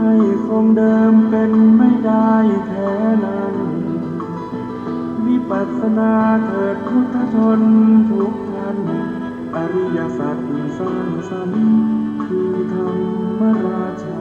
ให้คงเดิมเป็นไม่ได้แท้นั้นวิปัสสนาเถิดพุทธชนทุกท่านอริยสัจสร้างสรรค์คือธรรมราชา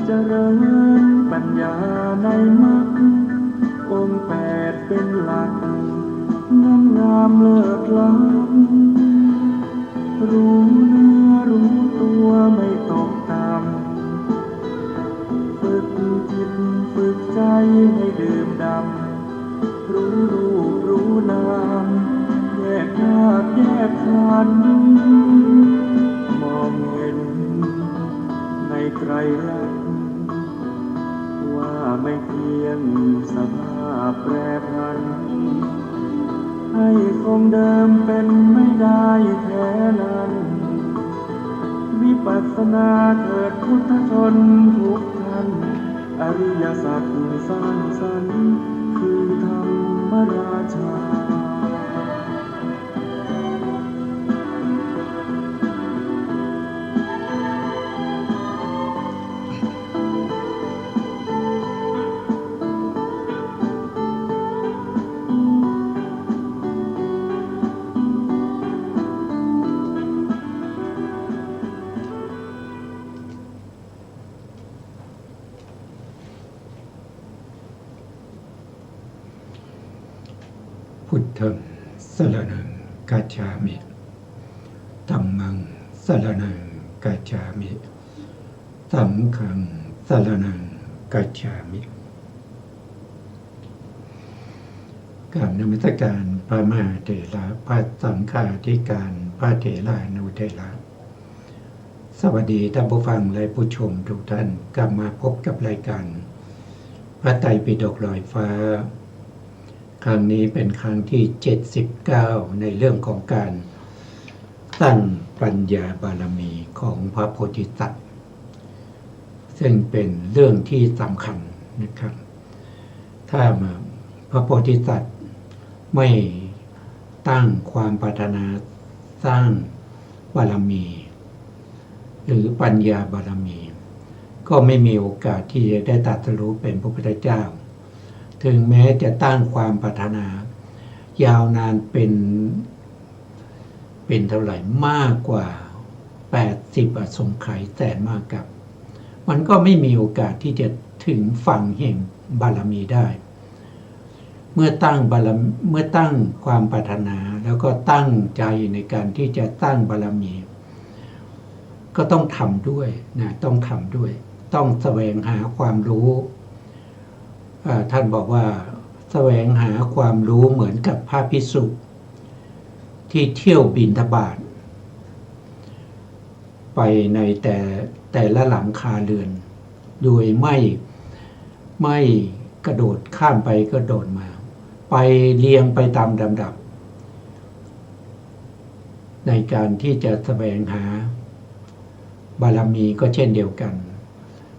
เจริญปัญญาในมรรคองค์แปดเป็นหลักงามงามเลิศล้ำรู้เนื้อรู้ตัวไม่ตกต่ำฝึกจิตฝึกใจให้ดื่มดำรู้รูปรู้นามแยกธาตุแยกขันธ์มองเห็นในไตรลักษณ์ว่าไม่เที่ยงสภาพแปรผันให้คงเดิมเป็นไม่ได้แท้นั้นวิปัสสนาเถิดพุทธชนทุกท่านอริยสัจสร้างสรรค์คือธรรมราชาพุทธังสรณังกัจฉามิธัมมังสรณังกัจฉามิสังฆังสรณังกัจฉามิกราบนมัสการพระมหาเถระพระสังฆาธิการพระเถรานุเถระสวัสดีท่านผู้ฟังและผู้ชมทุกท่านกลับมาพบกับรายการพระไตรปิฎกลอยฟ้าครั้งนี้เป็นครั้งที่79ในเรื่องของการตั้งปัญญาบารมีของพระโพธิสัตว์ซึ่งเป็นเรื่องที่สำคัญนะครับถ้าพระโพธิสัตว์ไม่ตั้งความปรารถนาสร้างบารมีหรือปัญญาบารมีก็ไม่มีโอกาสที่จะได้ตรัสรู้เป็นพระพุทธเจ้าถึงแม้จะตั้งความปรารถนายาวนานเป็นเท่าไหร่มากกว่า80อสงไขยแสนมากกับมันก็ไม่มีโอกาสที่จะถึงฝั่งแห่งบารมีได้เมื่อตั้งความปรารถนาแล้วก็ตั้งใจในการที่จะตั้งบารมีก็ต้องทำด้วยนะต้องทำด้วยต้องแสวงหาความรู้ท่านบอกว่าแสวงหาความรู้เหมือนกับพระภิกษุที่เที่ยวบิณฑบาตไปในแต่ละหลังคาเรือนโดยไม่กระโดดข้ามไปกระโดดมาไปเรียงไปตามลำดับในการที่จะแสวงหาบารมีก็เช่นเดียวกัน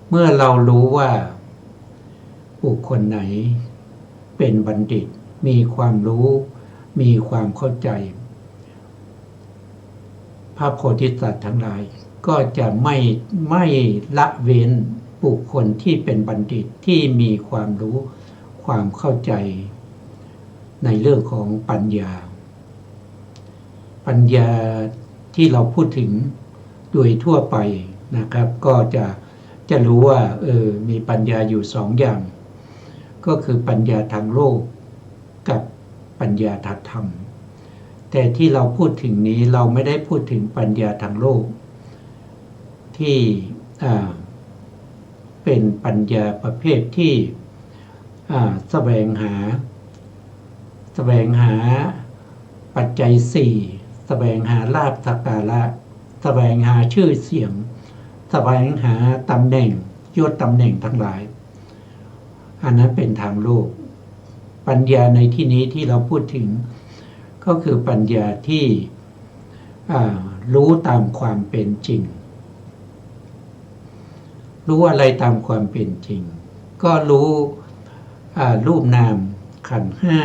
เมื่อเรารู้ว่าบุคคลไหนเป็นบัณฑิตมีความรู้มีความเข้าใจพระโพธิสัตว์ทั้งหลายก็จะไม่ละเว้นบุคคลที่เป็นบัณฑิตที่มีความรู้ความเข้าใจในเรื่องของปัญญาที่เราพูดถึงโดยทั่วไปนะครับก็จะรู้ว่ามีปัญญาอยู่สองอย่างก็คือปัญญาทางโลกกับปัญญาทางธรรมแต่ที่เราพูดถึงนี้เราไม่ได้พูดถึงปัญญาทางโลกที่เป็นปัญญาประเภทที่แสวงหาปัจจัยสี่แสวงหาลาภสักการะแสวงหาชื่อเสียงแสวงหาตำแหน่งยศตำแหน่งทั้งหลายอันนั้นเป็นทางโลกปัญญาในที่นี้ที่เราพูดถึง ก็คือปัญญาที่รู้ตามความเป็นจริงรู้อะไรตามความเป็นจริงก็รู้รูปนามขันธ์ห้า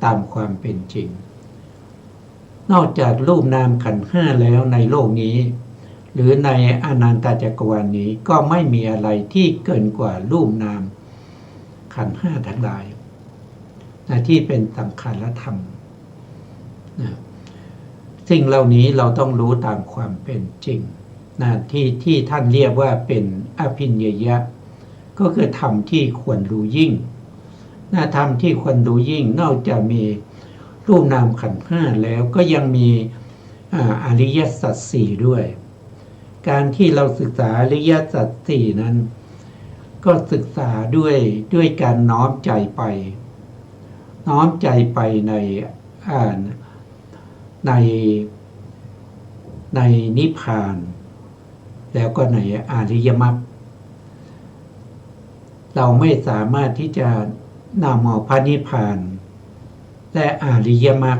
ตามความเป็นจริงนอกจากรูปนามขันธ์ห้าแล้วในโลกนี้หรือในอนันตจักรวาลนี้ก็ไม่มีอะไรที่เกินกว่ารูปนามขันธ์ห้าทั้งหลายที่เป็นสังขารธรรมสิ่งเหล่านี้เราต้องรู้ตามความเป็นจริงที่ท่านเรียกว่าเป็นอภิญญยะก็คือธรรมที่ควรรู้ยิ่งธรรมที่ควรรู้ยิ่งนอกจากมีรูปนามขันธ์ห้าแล้วก็ยังมีอริยสัจสี่ด้วยการที่เราศึกษาอริยสัจสี่นั้นก็ศึกษาด้วยการน้อมใจไปในนิพพานแล้วก็ในอริยมรรคเราไม่สามารถที่จะนำเอาพระนิพพานและอริยมรรค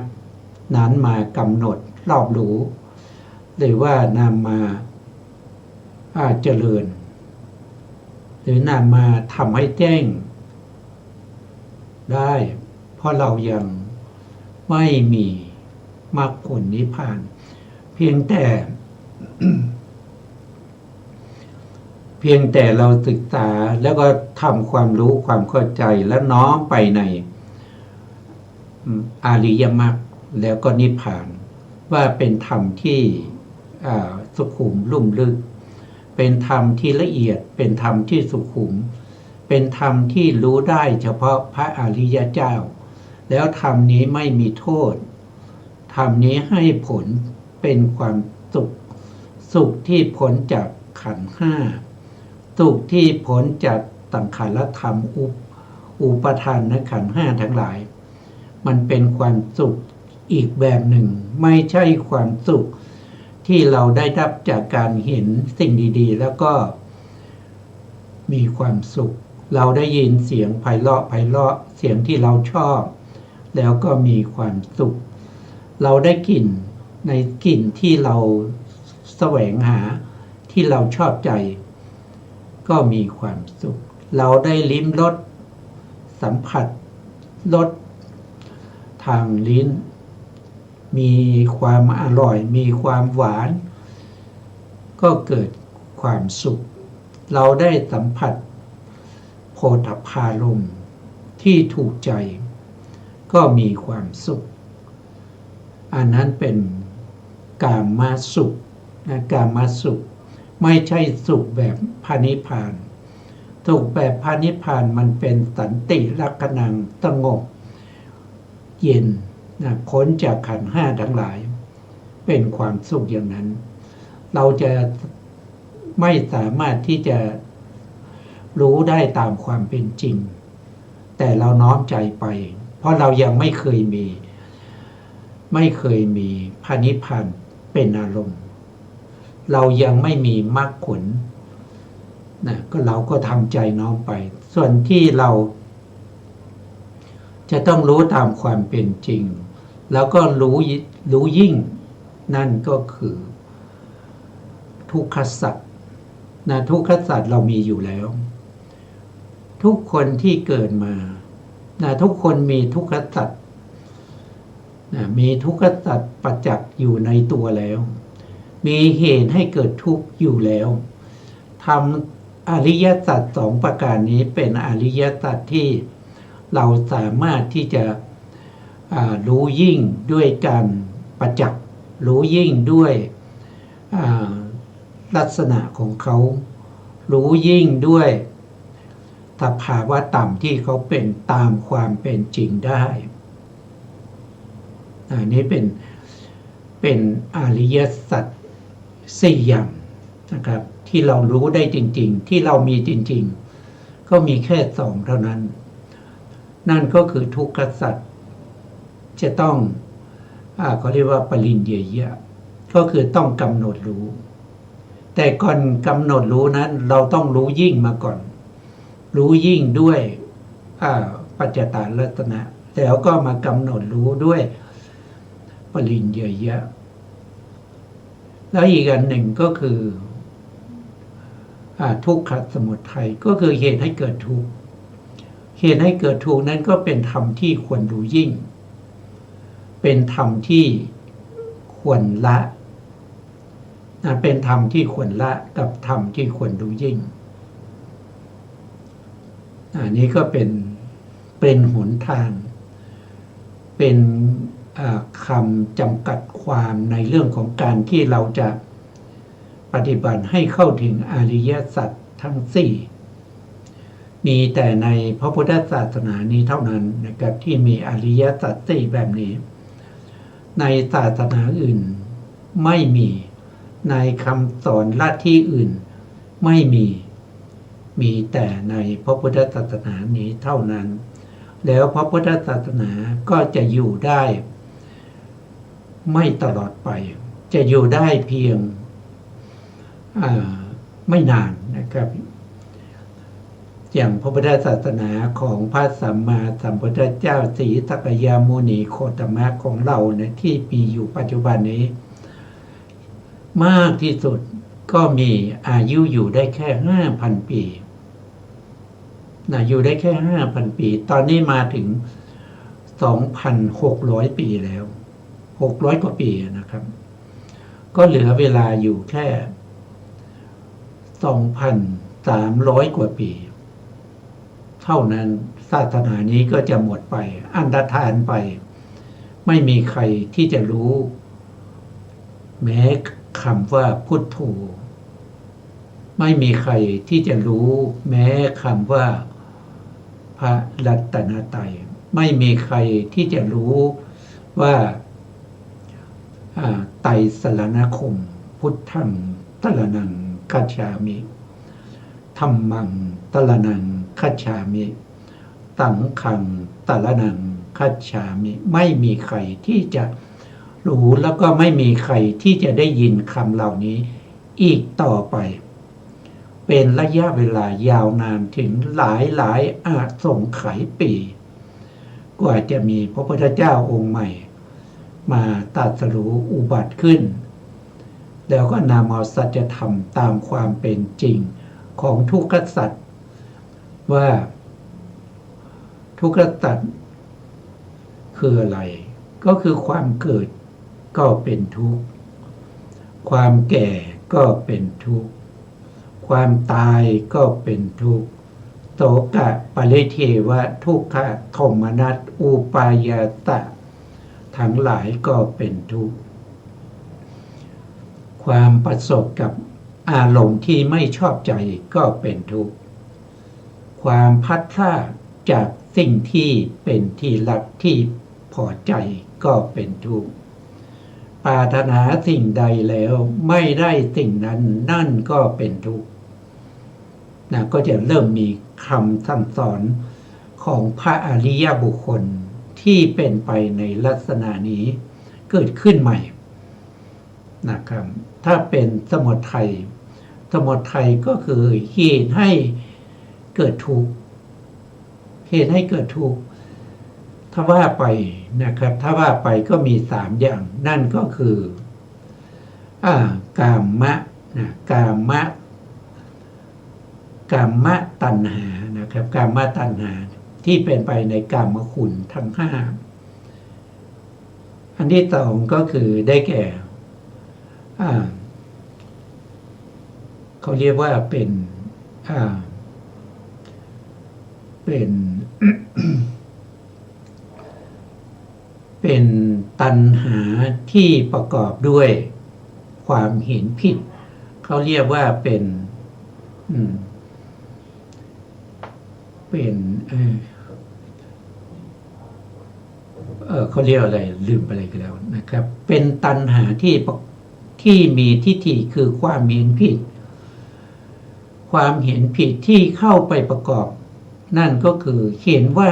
นั้นมากำหนดรอบรู้หรือว่านำมาเจริญหรือนำมาทำให้แจ้งได้เพราะเรายังไม่มีมรรคผลนิพพานเพียงแต่เราศึกษาแล้วก็ทำความรู้ความเข้าใจและน้อมไปในอริยมรรคแล้วก็นิพพานว่าเป็นธรรมที่สุขุมลุ่มลึกเป็นธรรมที่ละเอียดเป็นธรรมที่สุขุมเป็นธรรมที่รู้ได้เฉพาะพระอริยเจ้าแล้วธรรมนี้ไม่มีโทษธรรมนี้ให้ผลเป็นความสุขที่พ้นจากขันธ์ห้าสุขที่พ้นจากสังขารธรรมอุปทานในขันธ์ห้าทั้งหลายมันเป็นความสุขอีกแบบหนึ่งไม่ใช่ความสุขที่เราได้รับจากการเห็นสิ่งดีๆแล้วก็มีความสุขเราได้ยินเสียงไพเราะเสียงที่เราชอบแล้วก็มีความสุขเราได้กลิ่นในกลิ่นที่เราแสวงหาที่เราชอบใจก็มีความสุขเราได้ลิ้มรสสัมผัสรสทางลิ้นมีความอร่อยมีความหวานก็เกิดความสุขเราได้สัมผัสโผฏฐัพพารมณ์ที่ถูกใจก็มีความสุขอันนั้นเป็นกามสุขกามสุขไม่ใช่สุขแบบพระนิพพานสุขแบบพระนิพพานมันเป็นสันติลักขณังสงบเย็นพ้นจากขันธ์ห้าทั้งหลายเป็นความสุขอย่างนั้นเราจะไม่สามารถที่จะรู้ได้ตามความเป็นจริงแต่เราน้อมใจไปเพราะเรายังไม่เคยมีพระนิพพานเป็นอารมณ์เรายังไม่มีมรรคผลก็เราก็ทำใจน้อมไปส่วนที่เราจะต้องรู้ตามความเป็นจริงแล้วก็รู้ยิ่งนั่นก็คือทุกขสัจทุกขสัจเรามีอยู่แล้วทุกคนที่เกิดมาทุกคนมีทุกขสัจมีทุกขสัจประจักษ์อยู่ในตัวแล้วมีเหตุให้เกิดทุกข์อยู่แล้วทำอริยสัจสองประการนี้เป็นอริยสัจที่เราสามารถที่จะรู้ยิ่งด้วยการประจักษ์รู้ยิ่งด้วยลักษณะของเขารู้ยิ่งด้วยสภาวะต่ำที่เขาเป็นตามความเป็นจริงได้อันนี้เป็นอริยสัจสี่อย่างนะครับที่เรารู้ได้จริงๆที่เรามีจริงๆก็มีแค่สองเท่านั้นนั่นก็คือทุกขสัจจะต้องเขาเรียกว่าปริญเยยะก็คือต้องกำหนดรู้แต่ก่อนกำหนดรู้นั้นเราต้องรู้ยิ่งมาก่อนรู้ยิ่งด้วยปัจจตาลัตนะแล้วก็มากำหนดรู้ด้วย ปริญญายะแล้วอีกอันหนึ่งก็คือทุกขสมุทัยก็คือเหตุให้เกิดทุกข์เหตุให้เกิดทุกข์นั้นก็เป็นธรรมที่ควรรู้ยิ่งเป็นธรรมที่ควรละเป็นธรรมที่ควรละกับธรรมที่ควรรู้ยิ่งอันนี้ก็เป็นหนทางเป็นคำจำกัดความในเรื่องของการที่เราจะปฏิบัติให้เข้าถึงอริยสัจทั้งสี่มีแต่ในพระพุทธศาสนานี้เท่านั้นนะครับที่มีอริยสัจสี่แบบนี้ในศาสนาอื่นไม่มีในคำสอนลัทธิอื่นไม่มีแต่ในพระพุทธศาสนานี้เท่านั้นแล้วพระพุทธศาสนาก็จะอยู่ได้ไม่ตลอดไปจะอยู่ได้เพียงไม่นานนะครับอย่างพระพุทธศาสนาของพระสัมมาสัมพุทธเจ้าศรีสักยมุนีโคตมะของเราเนี่ยที่มีอยู่ปัจจุบันนี้มากที่สุดก็มีอายุอยู่ได้แค่ 5,000 ปีอยู่ได้แค่ 5,000 ปีตอนนี้มาถึง 2,600 ปีแล้ว600 กว่าปีนะครับก็เหลือเวลาอยู่แค่ 2,300 กว่าปีเท่านั้นศาสนานี้ก็จะหมดไปอันตรธานไปไม่มีใครที่จะรู้แม้คำว่าพุทโธไม่มีใครที่จะรู้แม้คำว่าพระรัตนตรัยไม่มีใครที่จะรู้ว่าไตรสรณคมพุทธังสรณังคัจฉามิธัมมังสรณังคัจฉามิสังฆังสรณังคัจฉามิไม่มีใครที่จะรู้แล้วก็ไม่มีใครที่จะได้ยินคำเหล่านี้อีกต่อไปเป็นระยะเวลายาวนานถึงหลายอาสงไขยปีกว่าจะมีพระพุทธเจ้าองค์ใหม่มาตรัสรู้อุบัติขึ้นแล้วก็นำเอาสัจธรรมตามความเป็นจริงของทุกขสัจว่าทุกขสัจคืออะไรก็คือความเกิดก็เป็นทุกข์ความแก่ก็เป็นทุกข์ความตายก็เป็นทุกข์โสกะปริเทวะทุกขโทมนัสอุปายาตะทั้งหลายก็เป็นทุกข์ความประสบกับอารมณ์ที่ไม่ชอบใจก็เป็นทุกข์ความพัดพลาดจากสิ่งที่เป็นที่รักที่พอใจก็เป็นทุกข์ปรารถนาสิ่งใดแล้วไม่ได้สิ่งนั้นนั่นก็เป็นทุกข์ก็จะเริ่มมีคำสั่งสอนของพระอริยบุคคลที่เป็นไปในลักษณะนี้เกิดขึ้นใหม่นะครับถ้าเป็นสมุทัยก็คือเหตุให้เกิดทุกข์เหตุให้เกิดทุกข์ถ้าว่าไปนะครับถ้าว่าไปก็มี3อย่างนั่นก็คือกามะกามะตัณหานะครับกามะตัณหาที่เป็นไปในกามคุณทั้ง5อันที่2ก็คือได้แก่เขาเรียกว่าเป็น เป็นตัณหาที่ประกอบด้วยความเห็นผิดเขาเรียกว่าเป็นเขาเรียกอะไรลืมไปเลยก็แล้วนะครับเป็นตัณหาที่มีทิฏฐิคือความเห็นผิดที่เข้าไปประกอบนั่นก็คือเห็นว่า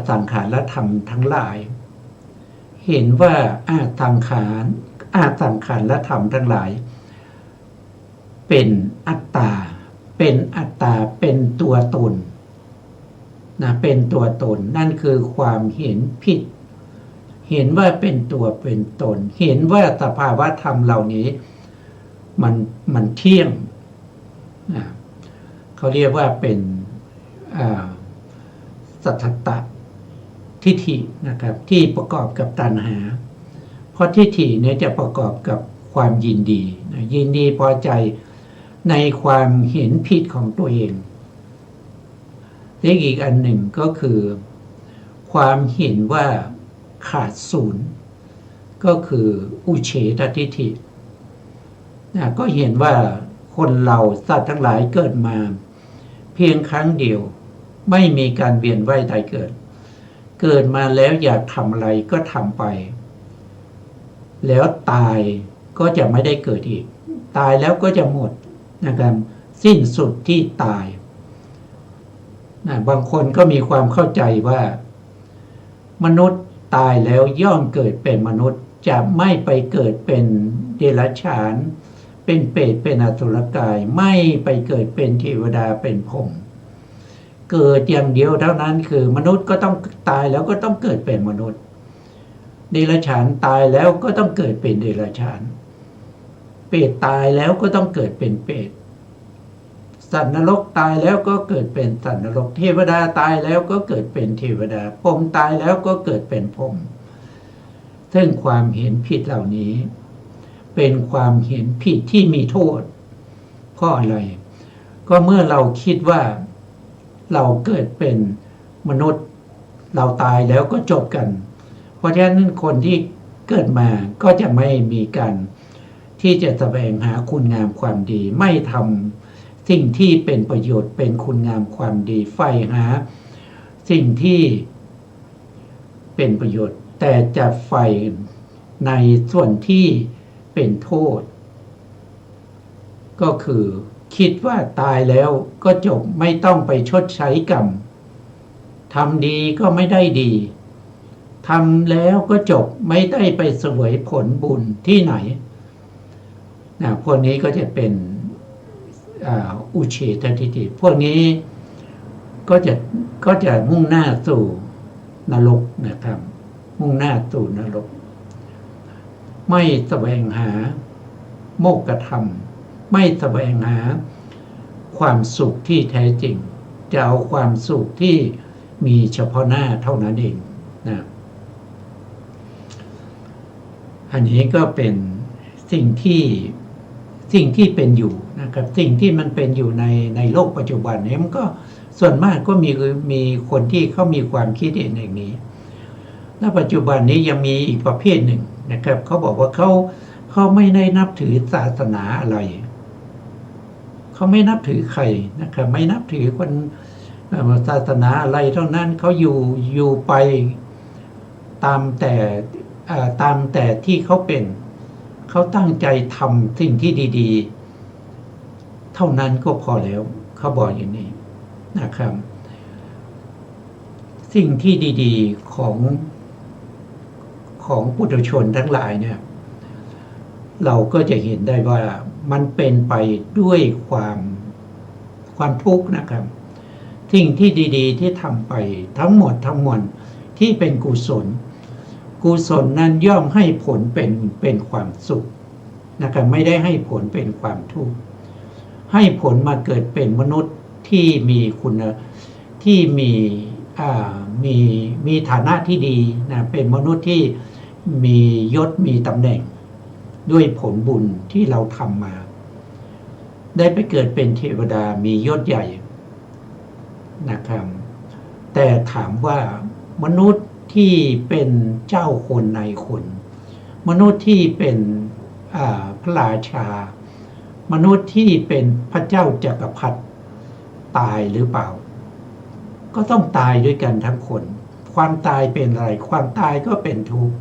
สังขารธรรมทั้งหลายเห็นว่าสังขารธรรมทั้งหลายเป็นอัตตาเป็นตัวตนเป็นตัวตนนั่นคือความเห็นผิด เห็นว่าเป็นตัวเป็นตนเห็นว่าสภาวะธรรมเหล่านี้มันเที่ยงเขาเรียกว่าเป็นสัทธตทิฏฐินะครับที่ประกอบกับตัณหาเพราะทิฏฐิเนี่ยจะประกอบกับความยินดียินดีพอใจในความเห็นผิดของตัวเองและอีกอันหนึ่งก็คือความเห็นว่าขาดศูนย์ก็คืออุเฉททิฏฐิก็เห็นว่าคนเราสัตว์ทั้งหลายเกิดมาเพียงครั้งเดียวไม่มีการเวียนว่ายตายเกิดมาแล้วอยากทำอะไรก็ทำไปแล้วตายก็จะไม่ได้เกิดอีกตายแล้วก็จะหมดนะครับสิ้นสุดที่ตายบางคนก็มีความเข้าใจว่ามนุษย์ตายแล้วย่อมเกิดเป็นมนุษย์จะไม่ไปเกิดเป็นเดรัจฉานเป็นเปรตเป็นอสุรกายไม่ไปเกิดเป็นเทวดาเป็นพรหมเกิดอย่างเดียวเท่านั้นคือมนุษย์ก็ต้องตายแล้วก็ต้องเกิดเป็นมนุษย์เดรัจฉานตายแล้วก็ต้องเกิดเป็นเดรัจฉานเปรตตายแล้วก็ต้องเกิดเป็นเปรตสัตว์นรกตายแล้วก็เกิดเป็นสัตว์นรกเทวดาตายแล้วก็เกิดเป็นเทวดาพรหมตายแล้วก็เกิดเป็นพรหมซึ่งความเห็นผิดเหล่านี้เป็นความเห็นผิดที่มีโทษเพราะอะไรก็เมื่อเราคิดว่าเราเกิดเป็นมนุษย์เราตายแล้วก็จบกันเพราะฉะนั้นคนที่เกิดมาก็จะไม่มีการที่จะแสวงหาคุณงามความดีไม่ทำสิ่งที่เป็นประโยชน์เป็นคุณงามความดีใฝ่หาสิ่งที่เป็นประโยชน์แต่จะใฝ่ในส่วนที่เป็นโทษก็คือคิดว่าตายแล้วก็จบไม่ต้องไปชดใช้กรรมทำดีก็ไม่ได้ดีทำแล้วก็จบไม่ได้ไปเสวยผลบุญที่ไหนพวกนี้ก็จะเป็นอุเฉททิฏฐิพวกนี้ก็จะมุ่งหน้าสู่นรกนะครับมุ่งหน้าสู่นรกไม่แสวงหาโมกขธรรมไม่แสวงหาความสุขที่แท้จริงจะเอาความสุขที่มีเฉพาะหน้าเท่านั้นเองนะอันนี้ก็เป็นสิ่งที่เป็นอยู่นะครับสิ่งที่มันเป็นอยู่ในโลกปัจจุบันนี้มันก็ส่วนมากก็มีคนที่เขามีความคิดเห็นอย่างนี้และปัจจุบันนี้ยังมีอีกประเภทหนึ่งนะครับเขาบอกว่าเขาไม่ได้นับถือศาสนาอะไรเขาไม่นับถือใครนะครับไม่นับถือคนศาสนาอะไรเท่านั้นเขาอยู่ไปตามแต่ที่เขาเป็นเขาตั้งใจทำสิ่งที่ดีๆเท่านั้นก็พอแล้วเขาบอกอย่างนี้นะครับสิ่งที่ดีๆของปุถุชนทั้งหลายเนี่ยเราก็จะเห็นได้ว่ามันเป็นไปด้วยความทุกข์นะครับสิ่งที่ดีๆที่ทำไปทั้งหมดทั้งมวลที่เป็นกุศลนั้นย่อมให้ผลเป็นความสุขนะครับไม่ได้ให้ผลเป็นความทุกข์ให้ผลมาเกิดเป็นมนุษย์ที่มีที่มีฐานะที่ดีนะเป็นมนุษย์ที่มียศมีตำแหน่งด้วยผลบุญที่เราทำมาได้ไปเกิดเป็นเทวดามียศใหญ่นะครับแต่ถามว่ามนุษย์ที่เป็นเจ้าคนนายคนมนุษย์ที่เป็นพระราชามนุษย์ที่เป็นพระเจ้าจักรพรรดิตายหรือเปล่าก็ต้องตายด้วยกันทั้งคนความตายเป็นอะไรความตายก็เป็นทุกข์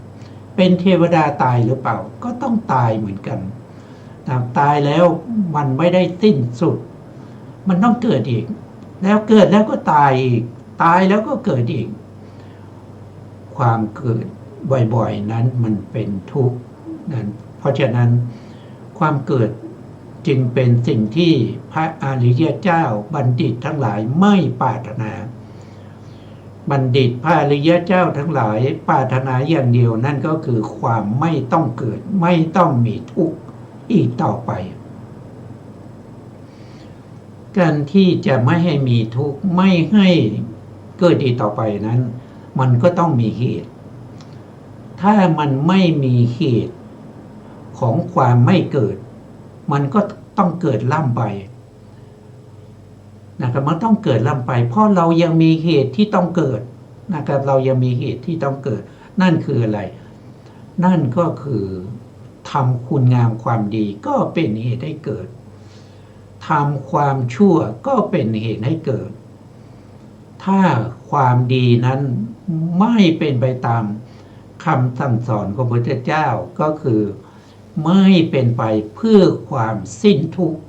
เป็นเทวดาตายหรือเปล่าก็ต้องตายเหมือนกันตายแล้วมันไม่ได้สิ้นสุดมันต้องเกิดอีกแล้วเกิดแล้วก็ตายอีกตายแล้วก็เกิดอีกความเกิดบ่อยๆนั้นมันเป็นทุกข์นั้นเพราะฉะนั้นความเกิดจึงเป็นสิ่งที่พระอริยเจ้าบัณฑิตทั้งหลายไม่ปรารถนา บัณฑิตพระอริยเจ้าทั้งหลายปรารถนาอย่างเดียวนั่นก็คือความไม่ต้องเกิดไม่ต้องมีทุกข์อีกต่อไปการที่จะไม่ให้มีทุกข์ไม่ให้เกิดอีกต่อไปนั้นมันก็ต้องมีเหตุถ้ามันไม่มีเหตุของความไม่เกิดมันก็ต้องเกิดล่ำไปนะครับมันต้องเกิดล่ำไปเพราะเรายังมีเหตุที่ต้องเกิดนะครับเรายังมีเหตุที่ต้องเกิดนั่นคืออะไรนั่นก็คือทำคุณงามความดีก็เป็นเหตุให้เกิดทำความชั่วก็เป็นเหตุให้เกิดถ้าความดีนั้นไม่เป็นไปตามคำสั่งสอนของพระพุทธเจ้าก็คือไม่เป็นไปเพื่อความสิ้นทุกข์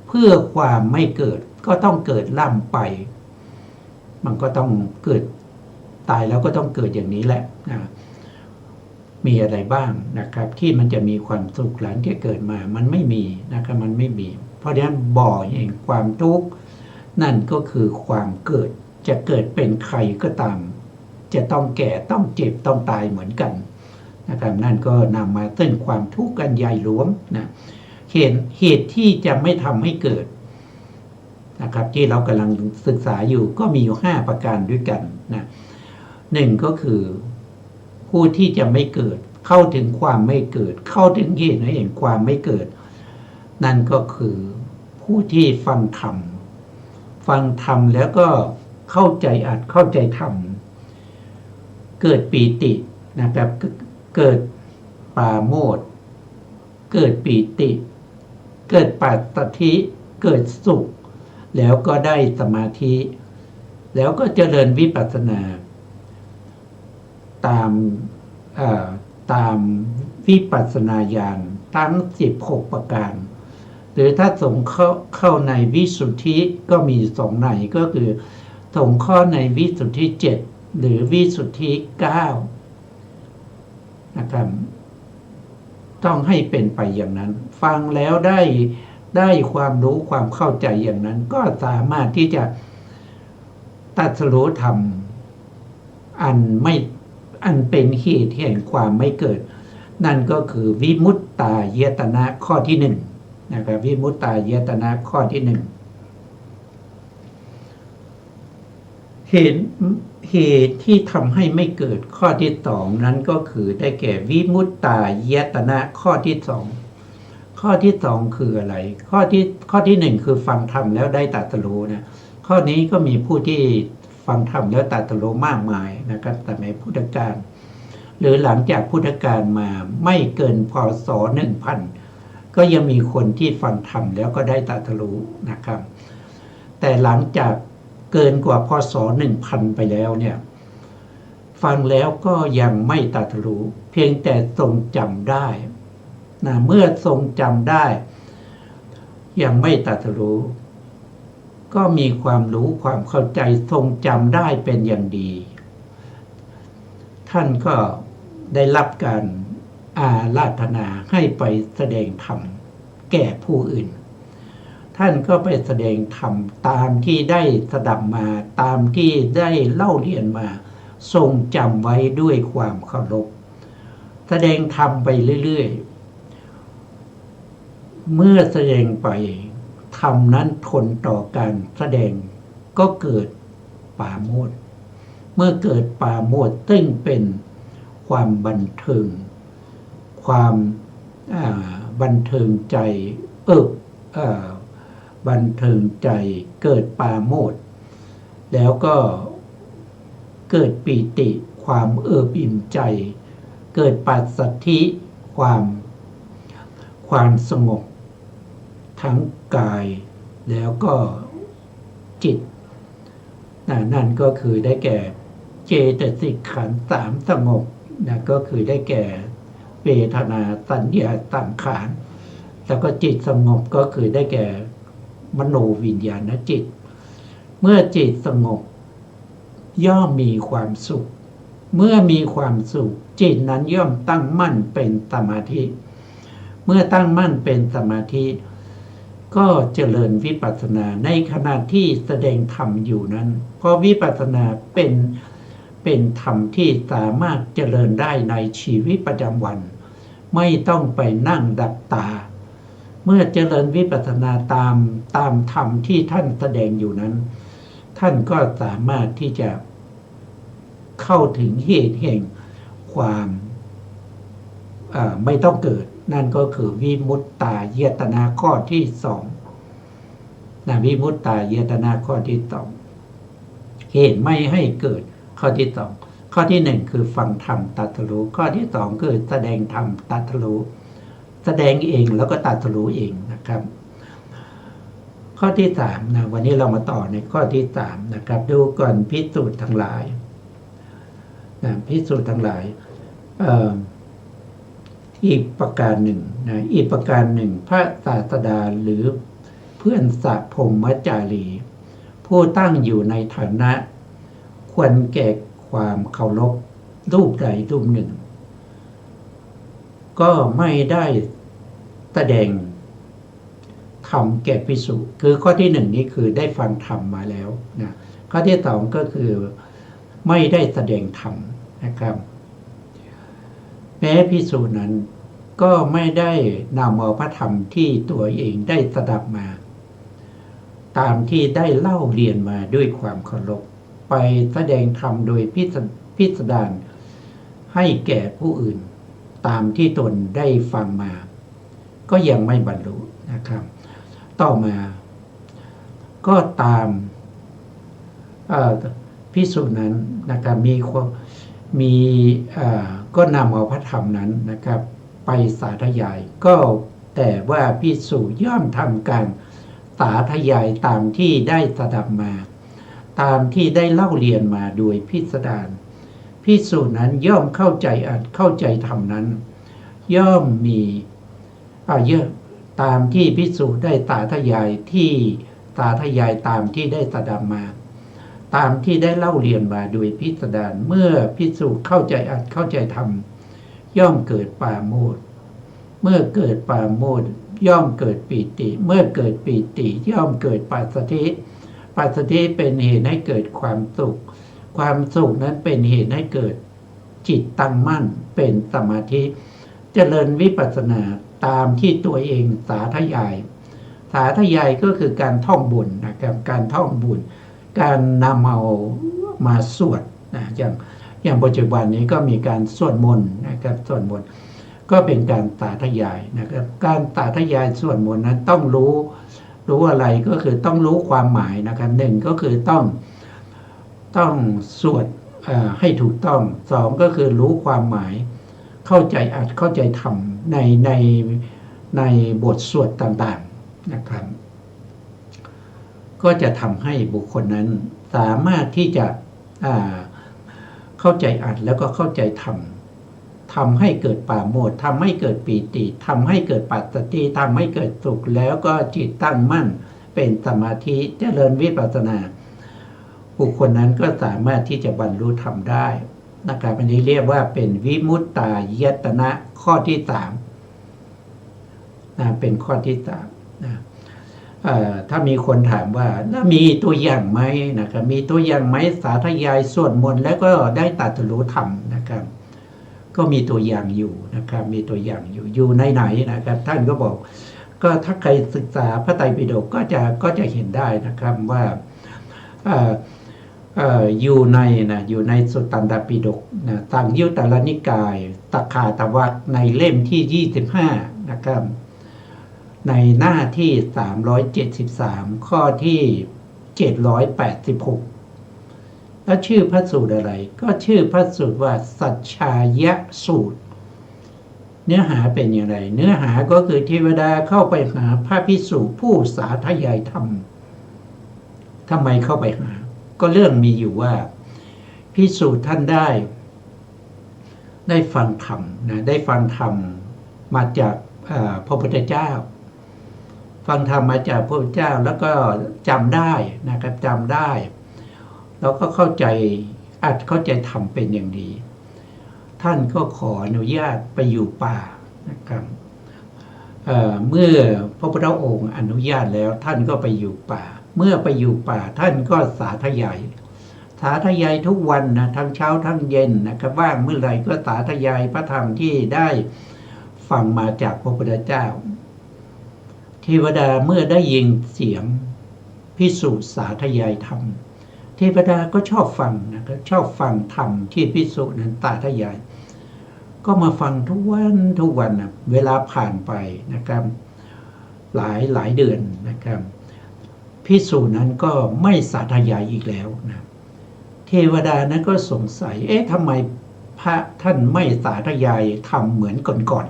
เพื่อความไม่เกิดก็ต้องเกิดล่ำไปมันก็ต้องเกิดตายแล้วก็ต้องเกิดอย่างนี้แหละนะมีอะไรบ้างนะครับที่มันจะมีความสุขหลังที่เกิดมามันไม่มีนะครับมันไม่มีเพราะฉะนั้นบ่อแห่งความทุกข์นั่นก็คือความเกิดจะเกิดเป็นใครก็ตามจะต้องแก่ต้องเจ็บต้องตายเหมือนกันนะครับนั่นก็นำมาซึ่งความทุกข์กันใหญ่หลวงนะเหตุที่จะไม่ทำให้เกิดนะครับที่เรากำลังศึกษาอยู่ก็มีอยู่5ประการด้วยกันนะหนึ่งก็คือผู้ที่จะไม่เกิดเข้าถึงความไม่เกิดเข้าถึงเหตุแห่งความไม่เกิดนั่นก็คือผู้ที่ฟังธรรมแล้วก็เข้าใจอัดเข้าใจธรรมเกิดปีตินะครับเกิดปราโมทย์เกิดปีติเกิดปัสสัทธิเกิดสุขแล้วก็ได้สมาธิแล้วก็เจริญวิปัสสนาตามวิปัสสนาญาณทั้ง16ประการหรือถ้าส่งเข้าในวิสุทธิก็มี2ในก็คือส่งข้อในวิสุทธิ7หรือวิสุทธิ9นะครับต้องให้เป็นไปอย่างนั้นฟังแล้วได้ความรู้ความเข้าใจอย่างนั้นก็สามารถที่จะตรัสรู้ธรรมอันเป็นเหตุแห่งความไม่เกิดนั่นก็คือวิมุตตายตนะข้อที่1นะครับวิมุตตายตนะข้อที่1เหตุที่ทำให้ไม่เกิดข้อที่2นั้นก็คือได้แก่วิมุตตายตนะข้อที่2ข้อที่2คืออะไรข้อที่1คือฟังธรรมแล้วได้ตรัสรู้นะข้อนี้ก็มีผู้ที่ฟังธรรมแล้วตรัสรู้มากมายนะครับแต่ในพุทธกาลหรือหลังจากพุทธกาลมาไม่เกินพ.ศ. 1000ก็ยังมีคนที่ฟังธรรมแล้วก็ได้ตรัสรู้นะครับแต่หลังจากเกินกว่าพ.ศ. 1000ไปแล้วเนี่ยฟังแล้วก็ยังไม่ตรัสรู้เพียงแต่ทรงจำได้นะเมื่อทรงจำได้ยังไม่ตรัสรู้ก็มีความรู้ความเข้าใจทรงจำได้เป็นอย่างดีท่านก็ได้รับการอาราธนาให้ไปแสดงธรรมแก่ผู้อื่นท่านก็ไปแสดงธรรมตามที่ได้สดับมาตามที่ได้เล่าเรียนมาทรงจำไว้ด้วยความเคารพแสดงธรรมไปเรื่อยๆเมื่อแสดงไปธรรมนั้นทนต่อการแสดงก็เกิดปราโมทย์เมื่อเกิดปราโมทย์ซึ่งเป็นความบันเทิงความบันเทิงใจบันเทิงใจเกิดปราโมทย์แล้วก็เกิดปีติความอิ่มใจเกิดปัสสัทธิความสงบทั้งกายแล้วก็จิตนั่นก็คือได้แก่เจตสิกขันธ์3สงบนะก็คือได้แก่เวทนาสัญญาสังขารแล้วก็จิตสงบก็คือได้แก่มโนวิญญาณจิตเมื่อจิตสงบย่อมมีความสุขเมื่อมีความสุขจิตนั้นย่อมตั้งมั่นเป็นสมาธิเมื่อตั้งมั่นเป็นสมาธิก็เจริญวิปัสสนาในขณะที่แสดงธรรมอยู่นั้นเพราะวิปัสสนาเป็น เป็นธรรมที่สามารถเจริญได้ในชีวิตประจำวันไม่ต้องไปนั่งดับตาเมื่อเจริญวิปัสสนาตามธรรมที่ท่านแสดงอยู่นั้นท่านก็สามารถที่จะเข้าถึงเหตุแห่งความไม่ต้องเกิดนั่นก็คือวิมุตตายตนะข้อที่สองวิมุตตายตนะข้อที่สองเหตุไม่ให้เกิดข้อที่สองข้อที่หนึ่งคือฟังธรรมตรัสรู้ข้อที่สองคือแสดงธรรมตรัสรู้แสดงเองแล้วก็ตรัสรู้เองนะครับข้อที่สามนะวันนี้เรามาต่อในข้อที่สามนะครับดูก่อนภิกษุทั้งหลายภิกษุทั้งหลายอีกประการหนึ่งนะอีกประการหนึ่งพระศาสดาหรือเพื่อนสัพพมจารีผู้ตั้งอยู่ในฐานะควรแก่ความเคารพรูปใดรูปหนึ่งก็ไม่ได้แสดงธรรมแก่ภิกษุคือข้อที่หนึ่งนี้คือได้ฟังธรรมมาแล้วนะข้อที่สองก็คือไม่ได้แสดงธรรมนะครับแม้ภิกษุนั้นก็ไม่ได้นำเอาพระธรรมที่ตัวเองได้สดับมาตามที่ได้เล่าเรียนมาด้วยความเคารพไปแสดงธรรมโดยพิสดารให้แก่ผู้อื่นตามที่ตนได้ฟังมาก็ยังไม่บรรลุนะครับต่อมาก็ตามภิกษุนั้นนะครับมีก็นำเอาพระธรรมนั้นนะครับไปสาธยายก็แต่ว่าภิกษุย่อมทำการสาธยายตามที่ได้สดับมาตามที่ได้เล่าเรียนมาโดยพิสดารภิกษุนั้นย่อมเข้าใจธรรมนั้นย่อมมีเยอะตามที่ภิกษุได้สาธยายตามที่ได้สดับมาตามที่ได้เล่าเรียนมาโดยพิสดารเมื่อภิกษุเข้าใจธรรมย่อมเกิดปราโมทย์เมื่อเกิดปราโมทย์ย่อมเกิดปีติเมื่อเกิดปีติย่อมเกิดปัสสัทธิปัสสัทธิเป็นเหตุให้เกิดความสุขความสุขนั้นเป็นเหตุให้เกิดจิตตั้งมั่นเป็นสมาธิเจริญวิปัสสนาตามที่ตัวเองสาธยายก็คือการท่องบุญนะครับการท่องบุญการนำเอามาสวดนะอย่างปัจจุบันนี้ก็มีการสวดมนต์นะครับสวดมนต์ก็เป็นการสาธยายนะครับการสาธยายสวดมนต์นั้นต้องรู้อะไรก็คือต้องรู้ความหมายนะครับหนึ่งก็คือต้องสวดให้ถูกต้องสองก็คือรู้ความหมายเข้าใจธรรมในบทสวดต่างๆนะครับก็จะทำให้บุคคลนั้นสามารถที่จะเข้าใจแล้วก็เข้าใจธรรมทำให้เกิดปราโมทย์ทำให้เกิดปีติทำให้เกิดปัสสัทธิทำให้เกิดสุขแล้วก็จิตตั้งมั่นเป็นสมาธิเจริญวิปัสสนาบุคคลนั้นก็สามารถที่จะบรรลุธรรมได้นะครับอันนี้เรียกว่าเป็นวิมุตตายตนะข้อที่สามเป็นข้อที่สามนะถ้ามีคนถามว่าแล้วมีตัวอย่างไหมนะครับมีตัวอย่างไหมสาธยายสวดมนต์แล้วก็ได้ตรัสรู้ธรรมนะครับก็มีตัวอย่างอยู่นะครับมีตัวอย่างอยู่ในไหนนะครับท่านก็บอกก็ถ้าใครศึกษาพระไตรปิฎกก็จะเห็นได้นะครับว่าอยู่ในสุตตันตปิฎกนะสังยุตตรนิกายตคาตวัคในเล่มที่25นะครับในหน้าที่373ข้อที่786แล้วชื่อพระสูตรอะไรก็ชื่อพระสูตรว่าสัจฉายะสูตรเนื้อหาเป็นอย่างไรเนื้อหาก็คือเทวดาเข้าไปหาพระภิกษุผู้สาธยายธรรมทำไมเข้าไปหาก็เรื่องมีอยู่ว่าภิกษุท่านได้ฟังธรรมนะได้ฟังธรรมมาจากพระพุทธเจ้าฟังธรรมมาจากพระพุทธเจ้าแล้วก็จำได้นะครับจำได้แล้วก็เข้าใจธรรมเป็นอย่างดีท่านก็ขออนุญาตไปอยู่ป่านะครับเมื่อพระพุทธองค์อนุญาตแล้วท่านก็ไปอยู่ป่าเมื่อไปอยู่ป่าท่านก็สาธ าธยายทุกวันนะทั้งเช้าทั้งเย็นนะครับว่างเมื่อไหร่ก็สาธยายพระธรรมที่ได้ฟังมาจากพระพุทธเจ้าเทวดาเมื่อได้ยินเสียงภิกษุสาธยายธรรมเทวดาก็ชอบฟังนะครับชอบฟังธรรมที่ภิกษุนั้นสาธยายก็มาฟังทุกวันนะเวลาผ่านไปนะครับหลายเดือนนะครับภิกษุนั้นก็ไม่สาธยายอีกแล้วนะเทวดานั้นก็สงสัยทำไมพระท่านไม่สาธยายธรรมเหมือนก่อน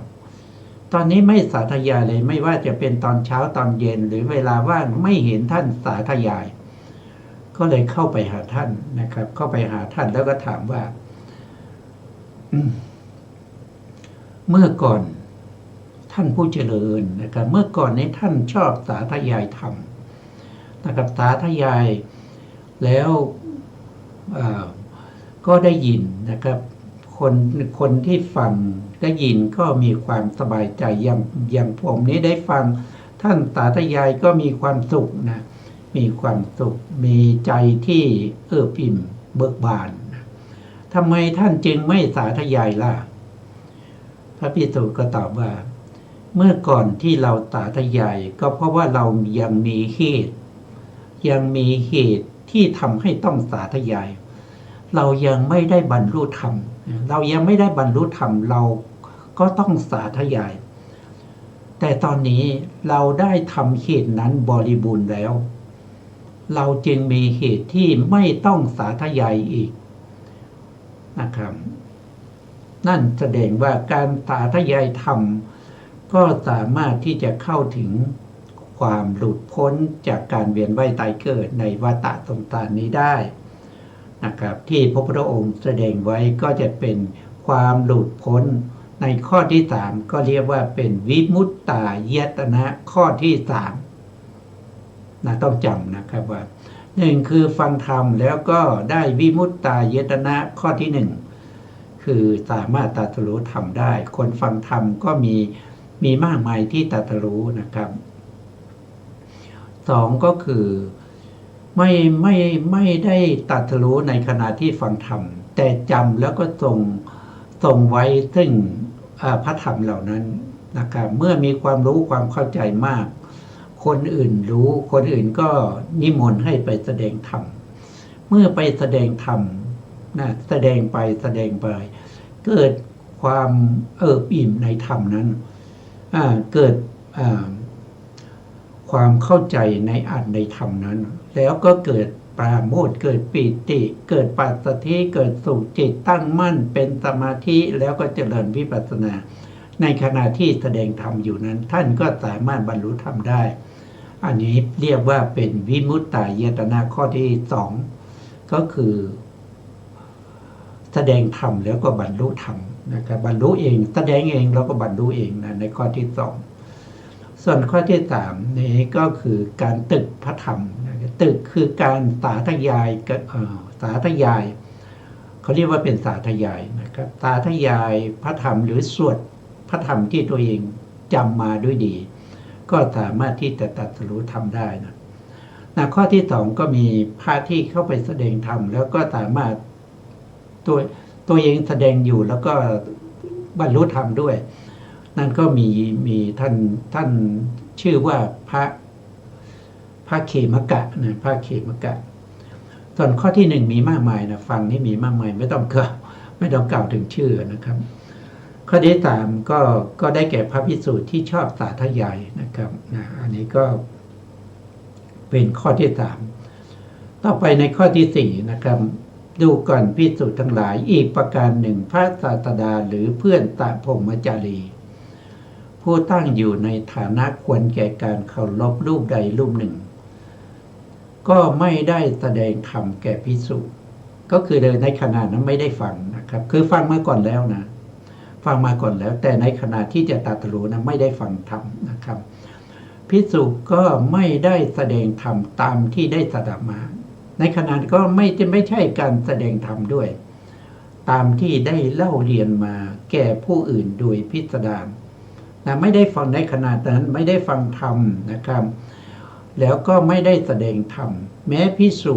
ตอนนี้ไม่สาธยายเลยไม่ว่าจะเป็นตอนเช้าตอนเย็นหรือเวลาว่างไม่เห็นท่านสาธยายก็เลยเข้าไปหาท่านนะครับเข้าไปหาท่านแล้วก็ถามว่าเมื่อก่อนท่านผู้เจริญนะครับเมื่อก่อนนี้ท่านชอบสาธยายธรรมนะครับสาธยายแล้วก็ได้ยินนะครับคนที่ฟังได้ยินก็มีความสบายใจอย่างผมนี้ได้ฟังท่านสาธยายก็มีความสุขนะมีความสุขมีใจที่เอิบอิ่มเบิกบานนะทำไมท่านจึงไม่สาธยายล่ะพระภิกษุก็ตอบว่าเมื่อก่อนที่เราสาธยายก็เพราะว่าเรายังมีเหตุที่ทำให้ต้องสาธยายเรายังไม่ได้บรรลุธรรมเราก็ต้องสาธยายแต่ตอนนี้เราได้ทำเหตุนั้นบริบูรณ์แล้วเราจึงมีเหตุที่ไม่ต้องสาธยายอีกนะครับนั่นแสดงว่าการสาธยายธรรมก็สามารถที่จะเข้าถึงความหลุดพ้นจากการเวียนว่ายตายเกิดในวัฏสงสารนี้ได้นะครับที่พระพุทธองค์แสดงไว้ก็จะเป็นความหลุดพ้นในข้อที่3ก็เรียกว่าเป็นวิมุตตายตนะข้อที่3นะต้องจำนะครับว่า1คือฟังธรรมแล้วก็ได้วิมุตตายตนะข้อที่1คือสามารถตรัสรู้ธรรมได้คนฟังธรรมก็มีมากมายที่ตรัสรู้นะครับ2ก็คือไม่ได้ตรัสรู้ในขณะที่ฟังธรรมแต่จำแล้วก็ส่งไว้ซึ่งพระธรรมเหล่านั้นนะครับเมื่อมีความรู้ความเข้าใจมากคนอื่นรู้คนอื่นก็นิมนต์ให้ไปแสดงธรรมเมื่อไปแสดงธรรมนะแสดงไปเกิดความเอิบอิ่มในธรรมนั้นเกิดความเข้าใจในอัตในธรรมนั้นแล้วก็เกิดปราโมทย์เกิดปีติเกิดปัสสัทธิเกิดสุขจิตตั้งมั่นเป็นสมาธิแล้วก็เจริญวิปัสสนาในขณะที่แสดงธรรมอยู่นั้นท่านก็สามารถบรรลุธรรมได้อันนี้เรียกว่าเป็นวิมุตตายตนะข้อที่2ก็คือแสดงธรรมแล้วก็บรรลุธรรมนะครับบรรลุเองแสดงเองแล้วก็บรรลุเองนะในข้อที่2ส่วนข้อที่3นี้ก็คือการตึกพระธรรมตึกคือการสาธยายเขาเรียกว่าเป็นสาธยายนะครับสาธยายพระธรรมหรือสวดพระธรรมที่ตัวเองจำมาด้วยดีก็สามารถที่จะตรัสรู้ธรรมได้นะข้อที่2ก็มีพระที่เข้าไปแสดงธรรมแล้วก็สามารถตัวเองแสดงอยู่แล้วก็บรรลุธรรมด้วยนั่นก็มีท่านชื่อว่าพระเขมกะนะพระเขมกะส่วนข้อที่1มีมากมายนะฟังนี่มีมากมายไม่ต้องกล่าวถึงชื่อนะครับข้อที่3ก็ได้แก่พระภิกษุที่ชอบสาธยายนะครับอันนี้ก็เป็นข้อที่3ต่อไปในข้อที่4นะครับดูก่อนภิกษุทั้งหลายอีกประการหนึ่งพระศาสดาหรือเพื่อนตาพรหมจารีผู้ตั้งอยู่ในฐานะควรแก่การเคารพรูปใดรูปหนึ่งก็ไม่ได้แสดงธรรมแก่ภิกษุก็คือในขณะนั้นไม่ได้ฟังนะครับคือฟังมาก่อนแล้วนะฟังมาก่อนแล้วแต่ในขณะที่จะตรัสรู้นะไม่ได้ฟังธรรมนะครับภิกษุก็ไม่ได้แสดงธรรมตามที่ได้สดับมาในขณะก็ไม่ใช่การแสดงธรรมด้วยตามที่ได้เล่าเรียนมาแก่ผู้อื่นโดยพิสดารนะไม่ได้ฟังในขณะนั้นไม่ได้ฟังธรรมนะครับแล้วก็ไม่ได้แสดงธรรมแม้ภิกษุ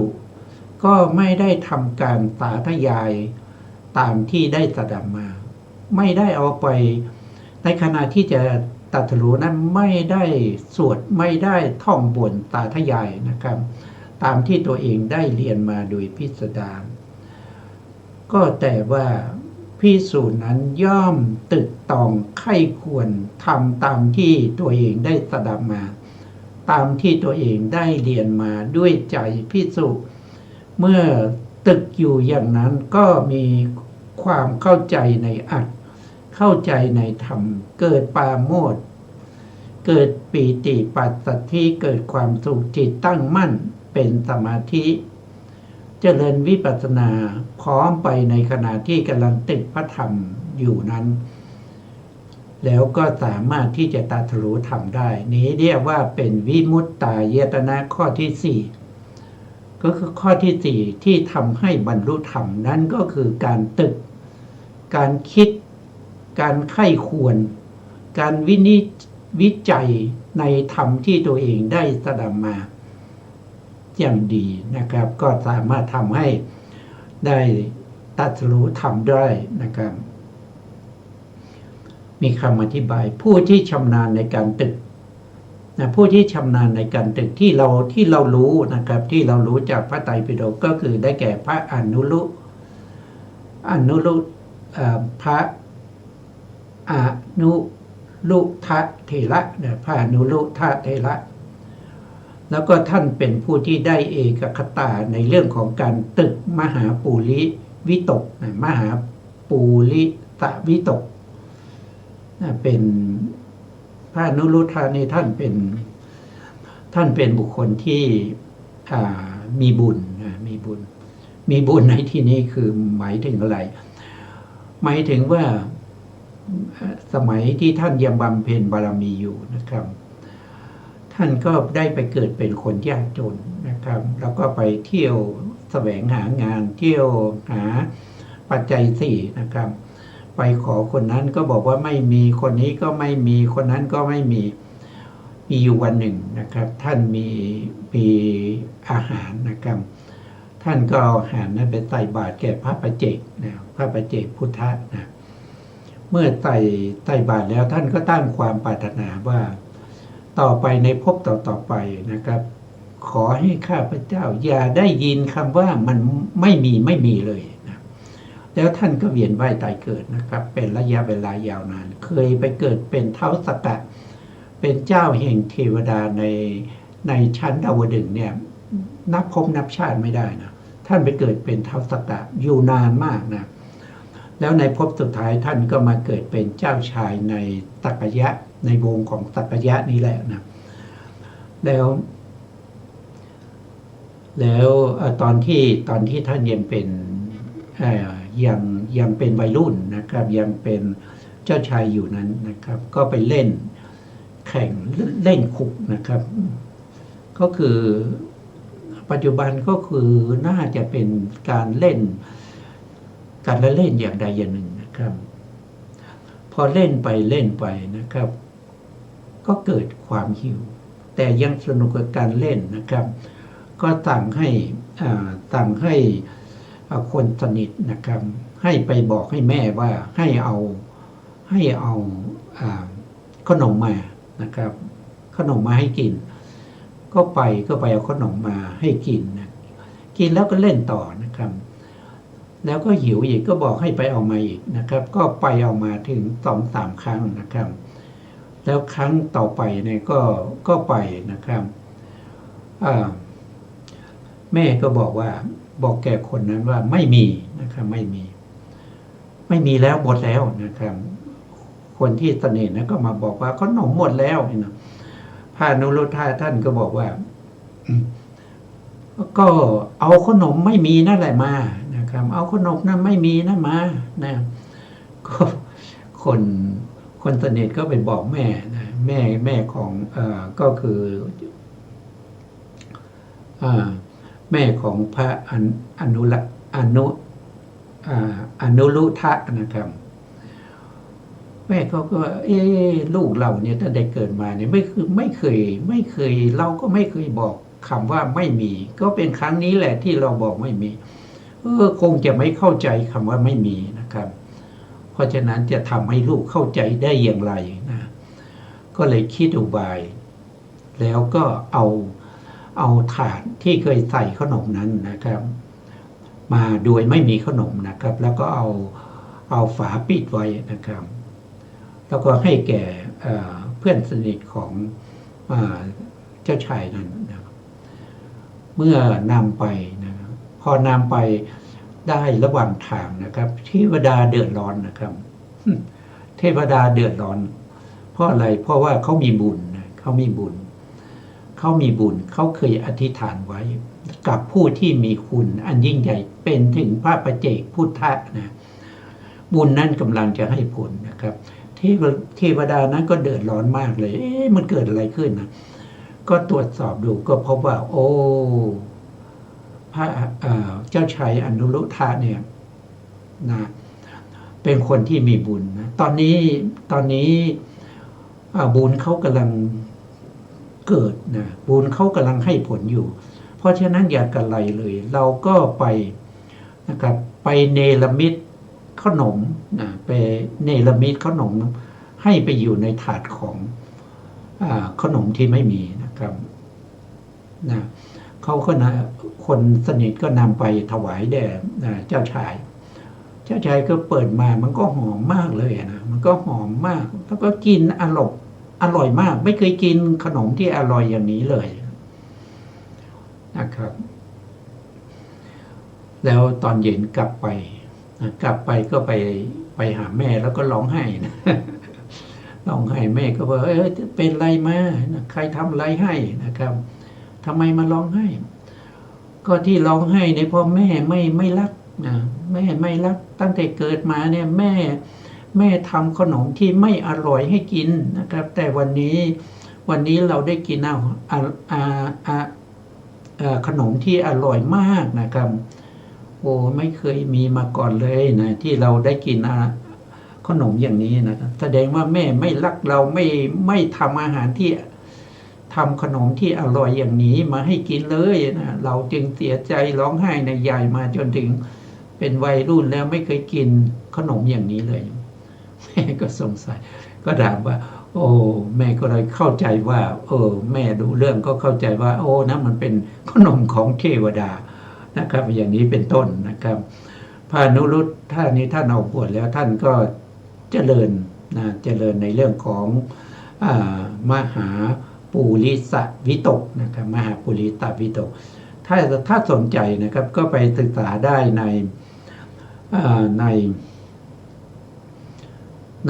ก็ไม่ได้ทำการสาธยายตามที่ได้สดับมา ไม่ได้เอาไปในขณะที่จะตรัสรู้นั้นไม่ได้สวดไม่ได้ท่องบนสาธยายนะครับ ตามที่ตัวเองได้เรียนมาโดยพิสดารก็แต่ว่าภิกษุนั้นย่อมตึกตองไข้ควรทำตามที่ตัวเองได้สดับมา ตามที่ตัวเองได้เรียนมาด้วยใจภิกษุเมื่อตึกอยู่อย่างนั้นก็มีความเข้าใจในอัตเข้าใจในธรรมเกิดปราโมทย์เกิดปีติปัสสัทธิเกิดความสุขจิตตั้งมั่นเป็นสมาธิเจริญวิปัสสนาพร้อมไปในขณะที่กำลังตึกพระธรรมอยู่นั้นแล้วก็สามารถที่จะตรัสรู้ธรรมได้นี้เรียกว่าเป็นวิมุตตายตนะข้อที่4ก็คือข้อที่4ที่ทำให้บรรลุธรรมนั้นก็คือการตึกการคิดการไข้ควรการวิจัยในธรรมที่ตัวเองได้สดับมาอย่างดีนะครับ ก็สามารถทำให้ได้ตรัสรู้ธรรมได้นะครับมีคำอธิบายผู้ที่ชำนาญในการตึกนะผู้ที่ชำนาญในการตึกที่เรารู้นะครับที่เรารู้จากพระไตรปิฎกก็คือได้แก่พระอนุรุพระอนุรุทะเถระพระอนุรุทะเถระแล้วก็ท่านเป็นผู้ที่ได้เอกคตาในเรื่องของการตึกมหาปูริวิตกมหาปูริตะวิตกเป็นพระอนุรุทธะนี่ท่านเป็นบุคคลที่มีบุญมีบุญในที่นี้คือหมายถึงอะไรหมายถึงว่าสมัยที่ท่านยังบำเพ็ญบารมีอยู่นะครับท่านก็ได้ไปเกิดเป็นคนยากจนนะครับแล้วก็ไปเที่ยวแสวงหางานเที่ยวหาปัจจัย4นะครับไปขอคนนั้นก็บอกว่าไม่มีคนนี้ก็ไม่มีคนนั้นก็ไม่มีอยู่วันหนึ่งนะครับท่านมีอาหารนะครับท่านก็เอาอาหารนั้นไปใส่บาตรแก่พระปัจเจกนะพระปัจเจกพุทธะนะเมื่อใส่บาตรแล้วท่านก็ตั้งความปรารถนาว่าต่อไปในภพต่อไปนะครับขอให้ข้าพเจ้าอย่าได้ยินคำว่ามันไม่มีเลยนะแล้วท่านก็เวียนว่ายตายเกิดนะครับเป็นระยะเวลายาวนานเคยไปเกิดเป็นท้าวสักกะเป็นเจ้าแห่งเทวดาในชั้นดาวดึงส์เนี่ยนับภพนับชาติไม่ได้นะท่านไปเกิดเป็นท้าวสักกะอยู่นานมากนะแล้วในภพสุดท้ายท่านก็มาเกิดเป็นเจ้าชายในสักยะในวงของสักยะนี้แหละนะแล้วตอนที่ท่านยังเป็นยังเป็นวัยรุ่นนะครับยังเป็นเจ้าชายอยู่นั้นนะครับก็ไปเล่นแข่งเล่นคุกนะครับก็คือปัจจุบันก็คือน่าจะเป็นการเล่นอย่างใดอย่างหนึ่งนะครับพอเล่นไปนะครับก็เกิดความหิวแต่ยังสนุกกับการเล่นนะครับก็สั่งให้คนสนิทนะครับให้ไปบอกให้แม่ว่าให้เอาขนมมานะครับขนมมาให้กินก็ไปเอาขนมมาให้กินนะกินแล้วก็เล่นต่อนะครับแล้วก็หิวอีกก็บอกให้ไปเอามาอีกนะครับก็ไปเอามาถึง 2-3 ครั้งนะครับแล้วครั้งต่อไปเนี่ยก็ไปนะครับแม่ก็บอกแก่คนนั้นว่าไม่มีนะครับไม่มีแล้วหมดแล้วนะครับคนที่เสน่ห์นะก็มาบอกว่าขนมหมดแล้วนะพระอนุรุทธะท่านก็บอกว่าก็เอาขนมไม่มีนั่นแหละมานะครับเอาขนมนั้นไม่มีนะมานะก็คนสนิทก็ไปบอกแม่นะแม่ของก็คือแม่ของพระอนุรุทธะนะครับแม่เขาก็ลูกเราเนี่ยตั้งแต่เกิดมาเนี่ยไม่เคยเราก็ไม่เคยบอก คำว่าไม่มีก็เป็นครั้งนี้แหละที่เราบอกไม่มีคงจะไม่เข้าใจคำว่าไม่มีนะครับ เพราะฉะนั้นจะทำให้ลูกเข้าใจได้อย่างไรนะก็เลยคิดอุบายแล้วก็เอาถาดที่เคยใส่ขนมนั้นนะครับมาโดยไม่มีขนมนะครับแล้วก็เอาฝาปิดไว้นะครับแล้วก็ให้แก่เพื่อนสนิทของเจ้าชายนั้นนะเมื่อนำไปนะครับพอนำไปได้ระหว่างทางนะครับเทวดาเดือดร้อนนะครับเทวดาเดือดร้อนเพราะอะไรเพราะว่าเขามีบุญนะเขามีบุญเขาเคยอธิษฐานไว้กับผู้ที่มีคุณอันยิ่งใหญ่เป็นถึงพระปัจเจกพุทธะนะบุญนั้นกำลังจะให้ผลนะครับเทวดานั้นก็เดือดร้อนมากเลยมันเกิดอะไรขึ้นนะก็ตรวจสอบดูก็พบว่าโอ้พระเจ้าชายอนุรุทธะเนี่ยนะเป็นคนที่มีบุญนะตอนนี้บุญเขากำลังเกิดนะบุญเขากำลังให้ผลอยู่เพราะฉะนั้นอย่ากระไรเลยเราก็ไปนะครับไปเนรมิตขนมนะไปเนรมิตขนมให้ไปอยู่ในถาดของขนมที่ไม่มีนะครับนะเขาก็นะคนสนิทก็นำไปถวายแด่เจ้าชายก็เปิดมามันก็หอมมากเลยนะมันก็หอมมากแล้วก็กินอร่อยมากไม่เคยกินขนมที่อร่อยอย่างนี้เลยนะครับแล้วตอนเย็นกลับไปก็ไปหาแม่แล้วก็ร้องไห้นะร้องไห้แม่ก็บอกเป็นไรมาใครทำอะไรให้นะครับทำไมมาร้องไห้ก็ที่ร้องไห้เนี่ยเพราะแม่ไม่รักนะแม่ไม่รักตั้งแต่เกิดมาเนี่ยแม่ทำขนมที่ไม่อร่อยให้กินนะครับแต่วันนี้เราได้กินขนมที่อร่อยมากนะครับโอ้ไม่เคยมีมาก่อนเลยนะที่เราได้กินขนมอย่างนี้นะครับแสดงว่าแม่ไม่รักเราไม่ทำอาหารที่ทำขนมที่อร่อยอย่างนี้มาให้กินเลยนะเราจึงเสียใจร้องไห้ในยายมาจนถึงเป็นวัยรุ่นแล้วไม่เคยกินขนมอย่างนี้เลยแม่ก็สงสัยก็ถามว่าโอ้แม่ก็เลยเข้าใจว่าแม่ดูเรื่องก็เข้าใจว่าโอ้นะมันเป็นขนมของเทวดานะครับอย่างนี้เป็นต้นนะครับพระอนุรุทธะนี้ท่านออกบวชแล้วท่านก็เจริญในเรื่องของมหาปุริสวิตกนะครับมหาปุริสวิตกถ้าสนใจนะครับก็ไปศึกษาได้ใ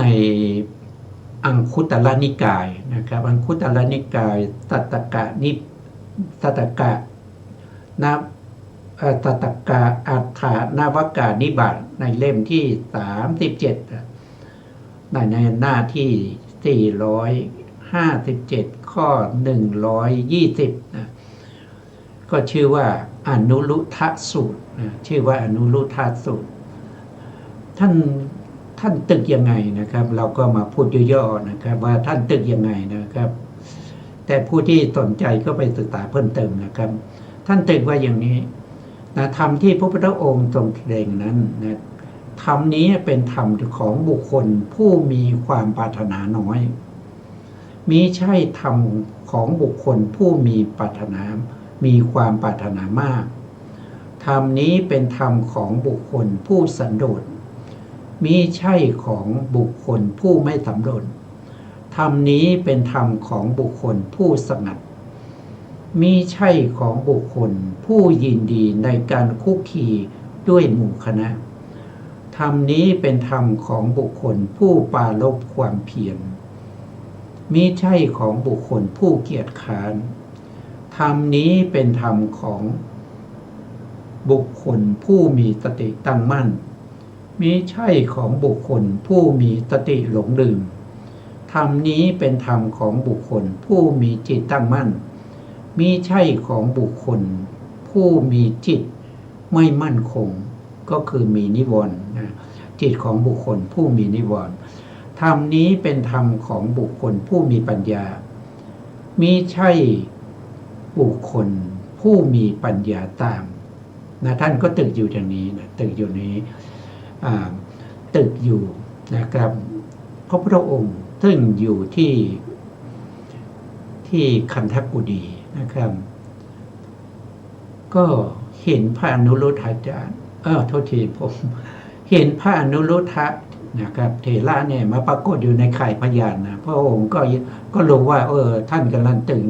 นอังคุตรนิกายนะครับอังคุตรนิกายสัตตกะอัฏฐานวกานิบาตในเล่มที่37ในหน้าที่457ข้อ120นะก็ชื่อว่าอนุรุทธสูตรนะชื่อว่าอนุรุทธสูตรท่านตึกยังไงนะครับเราก็มาพูดย่อๆนะครับว่าท่านตึกยังไงนะครับแต่ผู้ที่สนใจก็ไปศึกษาเพิ่มเติมนะครับท่านตึกว่าอย่างนี้นะธรรมที่พระพุทธองค์ทรงแสดงนั้นนะธรรมนี้เป็นธรรมของบุคคลผู้มีความปรารถนาน้อยมิใช่ธรรมของบุคคลผู้มีความปรารถนามากธรรมนี้เป็นธรรมของบุคคลผู้สันโดษมิใช่ของบุคคลผู้ไม่สันโดษธรรมนี้เป็นธรรมของบุคคลผู้สงัดมิใช่ของบุคคลผู้ยินดีในการคุกคีด้วยหมู่คณะธรรมนี้เป็นธรรมของบุคคลผู้ปรารภความเพียรมิใช่ของบุคคลผู้เกียจคร้านธรรมนี้เป็นธรรมของบุคคลผู้มีสติตั้งมั่นมิใช่ของบุคคลผู้มีสติหลงลืมธรรมนี้เป็นธรรมของบุคคลผู้มีจิตตั้งมั่นมิใช่ของบุคคลผู้มีจิตไม่มั่นคงก็คือมีนิวรณ์จิตของบุคคลผู้มีนิวรณ์ธรรมนี้เป็นธรรมของบุคคลผู้มีปัญญามิใช่ บุคคลผู้มีปัญญาตามนะท่านก็ตึกอยู่อย่างนี้นะตึกอยู่นี้ตึกอยู่นะครับพระพุทธองค์ซึ่งอยู่ที่คันธกุฎีนะครับก็เห็นพระอนุรุทธาจารย์โทษทีผมเห็นพระอนุรุทธะนะครับเถระเนี่ยมาปรากฏอยู่ในข่ายพยานนะพระองค์ก็รู้ว่าท่านกำลังตึง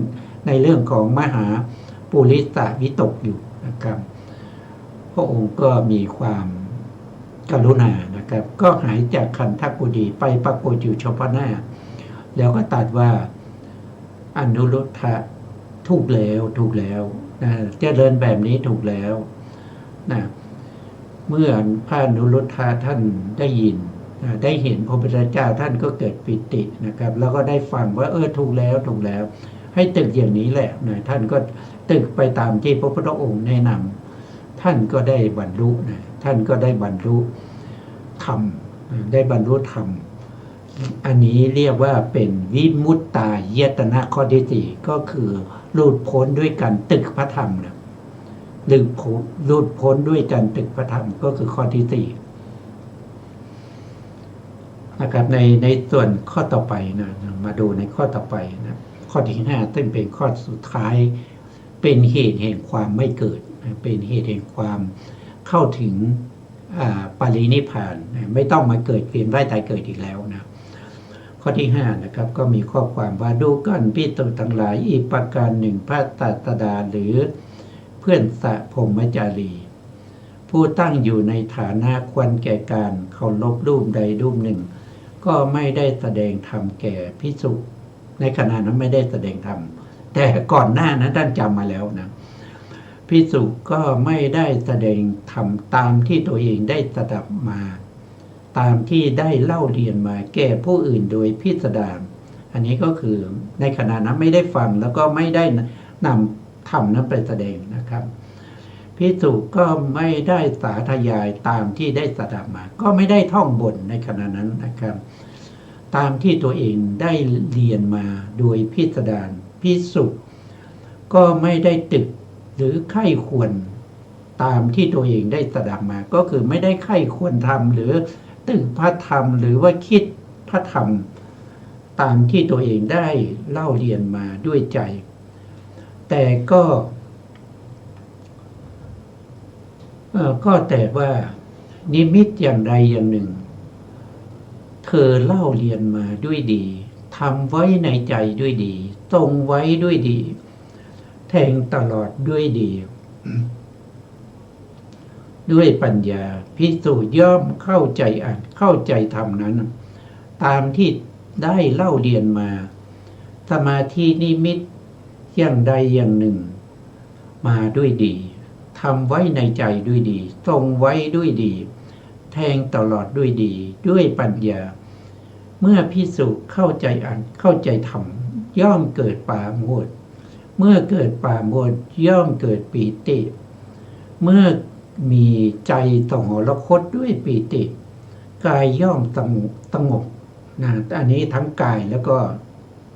ในเรื่องของมหาปุริสวิตกอยู่นะครับพระองค์ก็มีความกรุณานะครับก็หายจากคันธกุฎีไปปรากฏอยู่เฉพาะหน้าแล้วก็ตรัสว่าอนุรุทธะถูกแล้วนะเจริญแบบนี้ถูกแล้วนะเมื่อพระอนุรุทธะท่านได้ยินได้เห็นพระพุทธเจ้าท่านก็เกิดปิตินะครับแล้วก็ได้ฟังว่าถูกแล้วให้ตึกอย่างนี้แหละนะท่านก็ตึกไปตามที่พระพุทธองค์แนะนำท่านก็ได้บรรลุนะท่านก็ได้บรรลุธรรมได้บรรลุธรรมอันนี้เรียกว่าเป็นวิมุตตายตนะข้อที่สี่ก็คือหลุดพ้นด้วยการตึกพระธรรมนะหลุดพ้นด้วยการตึกพระธรรมก็คือข้อที่สี่นะครับในส่วนข้อต่อไปนะมาดูในข้อต่อไปนะข้อที่5ซึ่งเป็นข้อสุดท้ายเป็นเหตุแห่งความไม่เกิดเป็นเหตุแห่งความเข้าถึงปรินิพพานไม่ต้องมาเกิดเวียนว่ายตายเกิดอีกแล้วนะข้อที่5นะครับก็มีข้อความว่าดูก่อนภิกษุทั้งหลายอีกประการหนึ่งพระศาสดาหรือเพื่อนสะพรหมจารีผู้ตั้งอยู่ในฐานะควรแก่การเคารพรูปใดรูปหนึ่งก็ไม่ได้แสดงธรรมแก่ภิกษุในขณะนั้นไม่ได้แสดงธรรมแต่ก่อนหน้านั้นท่านจำมาแล้วนะภิกษุก็ไม่ได้แสดงธรรมตามที่ตัวเองได้สดับมาตามที่ได้เล่าเรียนมาแก่ผู้อื่นโดยพิสดารอันนี้ก็คือในขณะนั้นไม่ได้ฟังแล้วก็ไม่ได้นำธรรมนั้นไปแสดงนะครับภิกษุก็ไม่ได้สาธยายตามที่ได้สดับมาก็ไม่ได้ท่องบทในขณะนั้นนะครับตามที่ตัวเองได้เรียนมาโดยพิสดารภิกษุก็ไม่ได้ตึกหรือไข้ควรตามที่ตัวเองได้สดับมาก็คือไม่ได้ไข้ควรทำหรือตึกพระธรรมหรือว่าคิดพระธรรมตามที่ตัวเองได้เล่าเรียนมาด้วยใจแต่ก็แต่ว่านิมิตอย่างใดอย่างหนึ่งเธอเล่าเรียนมาด้วยดีทำไว้ในใจด้วยดีทรงไว้ด้วยดีแทงตลอดด้วยดีด้วยปัญญาภิกษุย่อมเข้าใจเข้าใจธรรมนั้นตามที่ได้เล่าเรียนมาสมาธินิมิตอย่างใดอย่างหนึ่งมาด้วยดีทำไว้ในใจด้วยดีทรงไว้ด้วยดีแทงตลอดด้วยดีด้วยปัญญาเมื่อภิกษุเข้าใจเข้าใจธรรมย่อมเกิดปราโมทย์เมื่อเกิดปราโมทย์ย่อมเกิดปีติเมื่อมีใจสหรคตด้วยปีติกายย่อมสงบนะอันนี้ทั้งกายแล้วก็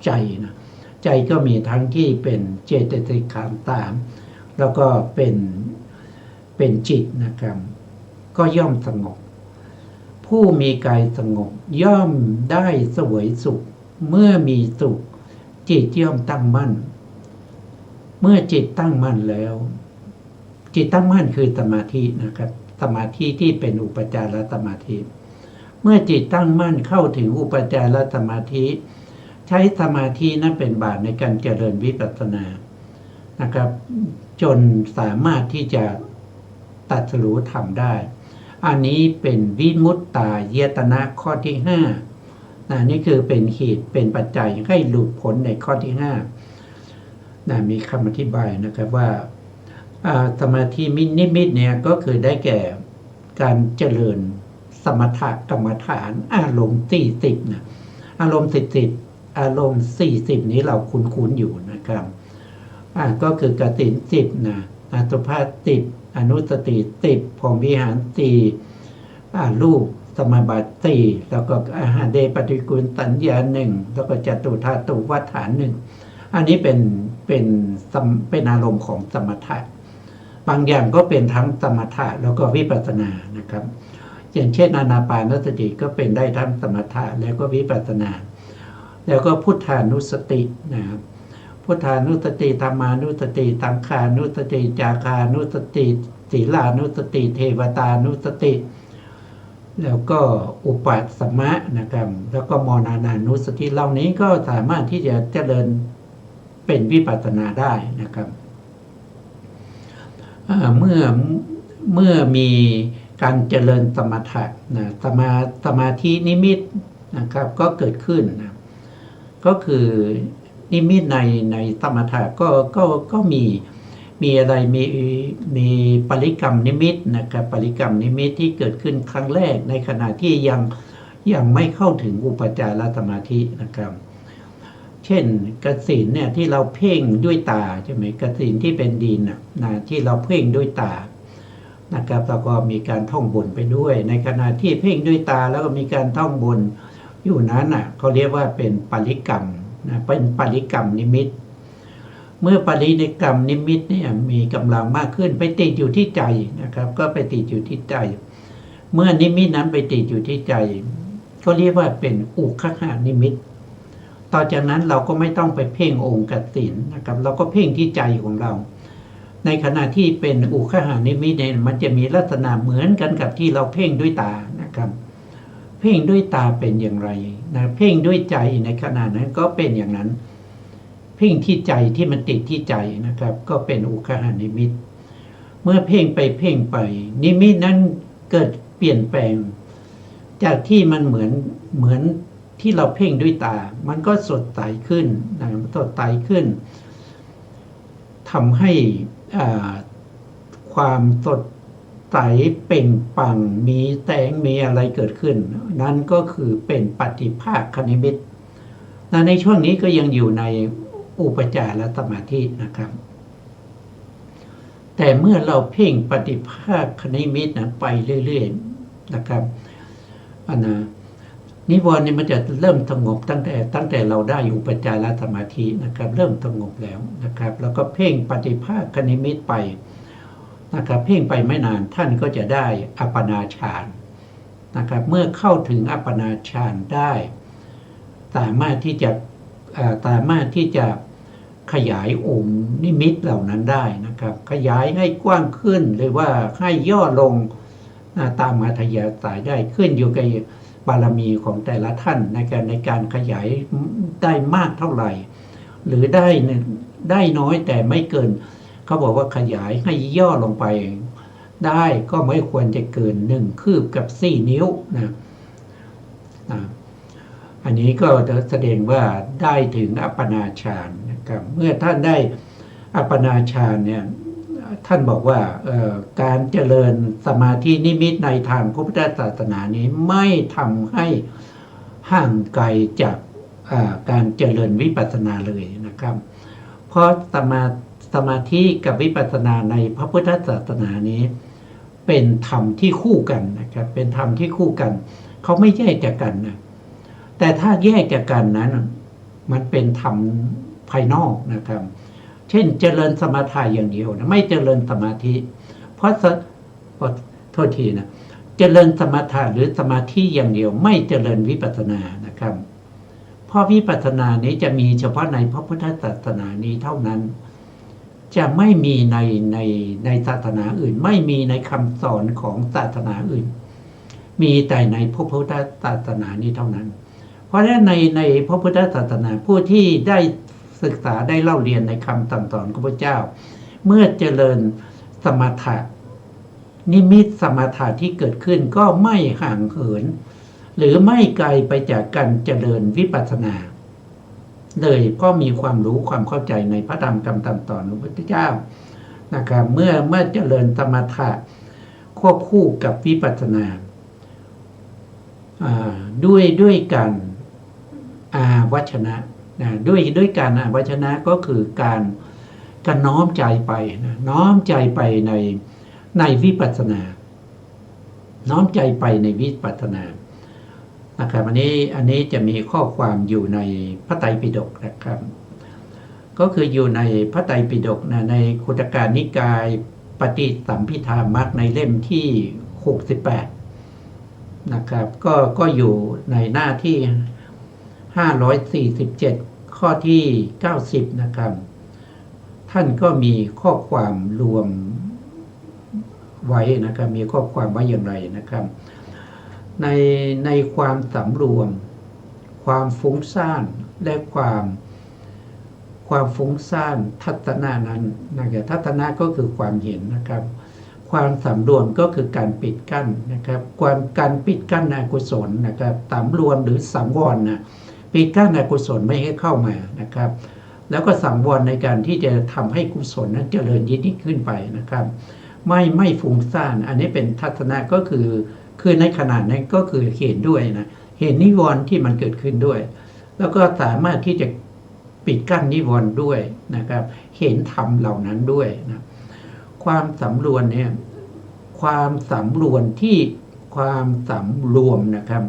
ใจนะใจก็มีทั้งที่เป็นเจตสิกขันธ์3แล้วก็เป็นจิตนะครับก็ย่อมสงบผู้มีกายสงบย่อมได้เสวยสุขเมื่อมีสุขจิตย่อมตั้งมั่นเมื่อจิตตั้งมั่นแล้วจิตตั้งมั่นคือสมาธินะครับสมาธิที่เป็นอุปจารสมาธิเมื่อจิตตั้งมั่นเข้าถึงอุปจารสมาธิใช้สมาธินั้นเป็นบาตรในการเจริญวิปัสสนานะครับจนสามารถที่จะตรัสรู้ธรรมได้อันนี้เป็นวิมุตตายตนะข้อที่5นี่คือเป็นเหตุเป็นปัจจัยให้หลุดพ้นในข้อที่5มีคำอธิบายนะครับว่าสมาธินิมิตเนี่ยก็คือได้แก่การเจริญสมถกรรมฐานอารมณ์40นะอารมณ์40อารมณ์40นี้เราคุ้นๆอยู่นะครับก็คือกสิณ10นะอสุภะ10อนุสติ10พรหมวิหาร4รูปสมาบัติ4แล้วก็อาหารเดปฏิกูลสัญญา1แล้วก็จตุธาตุวัฏฐาน1อันนี้เป็น เป็นอารมณ์ของสมถะบางอย่างก็เป็นทั้งสมถะแล้วก็วิปัสสนานะครับอย่างเช่นอานาปานสติก็เป็นได้ทั้งสมถะแล้วก็วิปัสสนาแล้วก็พุทธานุสตินะครับพุทธานุสติธรรมานุสติสังขานุสติจาคานุสติศีลานุสติเทวตานุสติแล้วก็อุปัสสมะนะครับแล้วก็มรณานุสติเหล่านี้ก็สามารถที่จะเจริญเป็นวิปัสสนาได้นะครับเมื่อมีการเจริญสมถะนะสมาธินิมิตนะครับก็เกิดขึ้นนะก็คือนิมิตในสมถะก็มีอะไรมีปริกรรมนิมิตนะครับปริกรรมนิมิตที่เกิดขึ้นครั้งแรกในขณะที่ยังไม่เข้าถึงอุปจารสมาธินะครับเช่นกสิณเนี่ยที่เราเพ่งด้วยตาใช่ไหมกสิณที่เป็นดินนะที่เราเพ่งด้วยตานะครับแล้วก็มีการท่องบนไปด้วยในขณะที่เพ่งด้วยตาแล้วก็มีการท่องบนอยู่นั้นเขาเรียกว่าเป็นปริกรรมนะเป็นปริกรรมนิมิตเมื่อปริกรรมนิมิตเนี่ยมีกำลังมากขึ้นไปติดอยู่ที่ใจนะครับก็ไปติดอยู่ที่ใจเมื่อนิมิตนั้นไปติดอยู่ที่ใจก็เรียกว่าเป็นอุคหานิมิตต่อจากนั้นเราก็ไม่ต้องไปเพ่งองค์กสิณนะครับเราก็เพ่งที่ใจของเราในขณะที่เป็นอุคหานิมิตเนี่ยมันจะมีลักษณะเหมือนกันกับที่เราเพ่งด้วยตานะครับเพ่งด้วยตาเป็นอย่างไรนะเพ่งด้วยใจในขณะนั้นก็เป็นอย่างนั้นเพ่งที่ใจที่มันติดที่ใจนะครับก็เป็นอุคหานิมิตเมื่อเพ่งไปเพ่งไปนิมิตนั้นเกิดเปลี่ยนแปลงจากที่มันเหมือนที่เราเพ่งด้วยตามันก็สดใสขึ้นนะสดใสขึ้นทำให้ความสดใสเปล่งปลั่งมีแสงมีอะไรเกิดขึ้นนั่นก็คือเป็นปฏิภาคนิมิตในช่วงนี้ก็ยังอยู่ในอุปจารสมาธินะครับแต่เมื่อเราเพ่งปฏิภาคนิมิตนั้นไปเรื่อยๆนะครับนิวรณ์นี่มันจะเริ่มสงบตั้งแต่เราได้อุปจารสมาธินะครับเริ่มสงบแล้วนะครับแล้วก็เพ่งปฏิภาคนิมิตไปนะครับเพ่งไปไม่นานท่านก็จะได้อัปปนาฌานนะครับเมื่อเข้าถึงอัปปนาฌานได้สามารถที่จะขยายองค์นิมิตเหล่านั้นได้นะครับขยายให้กว้างขึ้นหรือว่าให้ย่อลงตามอัธยาศัยได้ขึ้นอยู่กับบารมีของแต่ละท่านในการขยายได้มากเท่าไหร่หรือได้น้อยแต่ไม่เกินเขาบอกว่าขยายให้ย่อลงไปได้ก็ไม่ควรจะเกิน1 คืบกับ4 นิ้วนะอันนี้ก็จะแสดงว่าได้ถึงอัปปนาฌานนะครับเมื่อท่านได้อัปปนาฌานเนี่ยท่านบอกว่าการเจริญสมาธินิมิตในทางพระพุทธศาสนานี้ไม่ทำให้ห่างไกลจากการเจริญวิปัสสนาเลยนะครับเพราะสมาธิกับวิปัสสนาในพระพุทธศาสนานี้เป็นธรรมที่คู่กันนะครับเป็นธรรมที่คู่กันเขาไม่แยกจากกันนะแต่ถ้าแยกจากกันนั้นมันเป็นธรรมภายนอกนะครับเช่นเจริญสมถะอย่างเดียวนะไม่เจริญสมาธิเพราะโทษทีนะเจริญสมถะหรือสมาธิอย่างเดียวไม่เจริญวิปัสสนานะครับเพราะวิปัสสนานี้จะมีเฉพาะในพระพุทธศาสนานี้เท่านั้นจะไม่มีในศาสนาอื่นไม่มีในคำสอนของศาสนาอื่นมีแต่ในพระพุทธศาสนานี้เท่านั้นเพราะฉะนั้นในพระพุทธศาสนาผู้ที่ได้ศึกษาได้เล่าเรียนในคำสั่งสอนของพระเจ้าเมื่อเจริญสมถะนิมิตสมถะที่เกิดขึ้นก็ไม่ห่างเหินหรือไม่ไกลไปจากการเจริญวิปัสสนาเลยก็มีความรู้ความเข้าใจในพระธรรมคำสั่งสอนของพระพุทธเจ้านะครับเมื่อเจริญสมถะควบคู่กับวิปัสสนาด้วยการอาวัชนะด้วยการอาวัชนะก็คือการน้อมใจไปนะน้อมใจไปในวิปัสสนาน้อมใจไปในวิปัสสนานะครับอันนี้จะมีข้อความอยู่ในพระไตรปิฎกนะครับ ก็คืออยู่ในพระไตรปิฎกนะในคุตกานิกายปฏิสัมภิธามักในเล่มที่68นะครับก็อยู่ในหน้าที่547ข้อที่90นะครับท่านก็มีข้อความรวมไว้นะครับมีข้อความไว้อย่างไรนะครับในความสำรวมความฟุ้งซ่านและความฟุ้งซ่านทัศนะนั้นนะครับทัศนะก็คือความเห็นนะครับความสำรวมก็คือการปิดกั้นนะครับการปิดกั้นอกุศลนะครับสำรวมหรือสังวรนะปิดกั้นอกุศลไม่ให้เข้ามานะครับแล้วก็สังวรในการที่จะทำให้กุศลนั้นเจริญยิ่งขึ้นไปนะครับไม่ฟุ้งซ่านอันนี้เป็นทัศนะก็คือในขณะนั้นก็คือเห็นด้วยนะเห็นนิวรณ์ที่มันเกิดขึ้นด้วยแล้วก็สามารถที่จะปิดกั้นนิวรณ์ด้วยนะครับเห็นธรรมเหล่านั้นด้วยนะความสำรวมเนี่ยความสำรวมนะครับ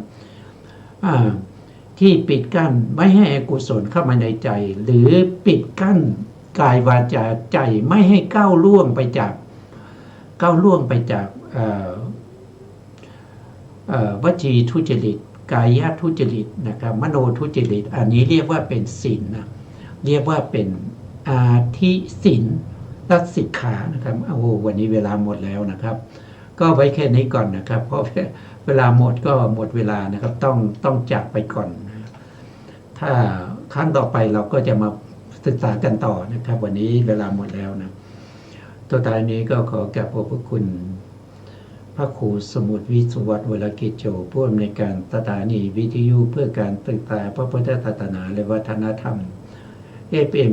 ที่ปิดกั้นไม่ให้อกุศลเข้ามาในใจหรือปิดกั้นกายวาจาใจไม่ให้ก้าวล่วงไปจากวจีทุจริตกายทุจริตนะครับมโนทุจริตอันนี้เรียกว่าเป็นศีลนะเรียกว่าเป็นอาทิศีลและสิกขานะครับโอ้วันนี้เวลาหมดแล้วนะครับก็ไว้แค่นี้ก่อนนะครับเพราะเวลาหมดก็หมดเวลานะครับต้องจากไปก่อนนะถ้าครั้งต่อไปเราก็จะมาศึกษากันต่อนะครับวันนี้เวลาหมดแล้วนะตัวท้ายนี้ก็ขอกราบขอบพระคุณพระครูสมุทรวิสุวัตรวรกิจโจผู้อำนวยการสถานีวิทยุเพื่อการศึกษาพระพุทธศาสนาและวัฒนธรรม FM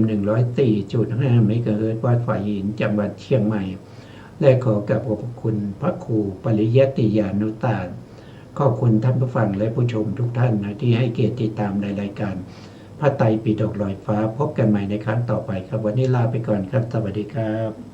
104.5 เมกะเฮิรตซ์วัดฝ่ายหินจังหวัดเชียงใหม่และขอกราบขอบคุณพระครูปริยัติยานุตาขอบคุณท่านผู้ฟังและผู้ชมทุกท่านนะที่ให้เกียรติติดตามในรายการพระไตรปิฎกลอยฟ้าพบกันใหม่ในครั้งต่อไปครับวันนี้ลาไปก่อนครับสวัสดีครับ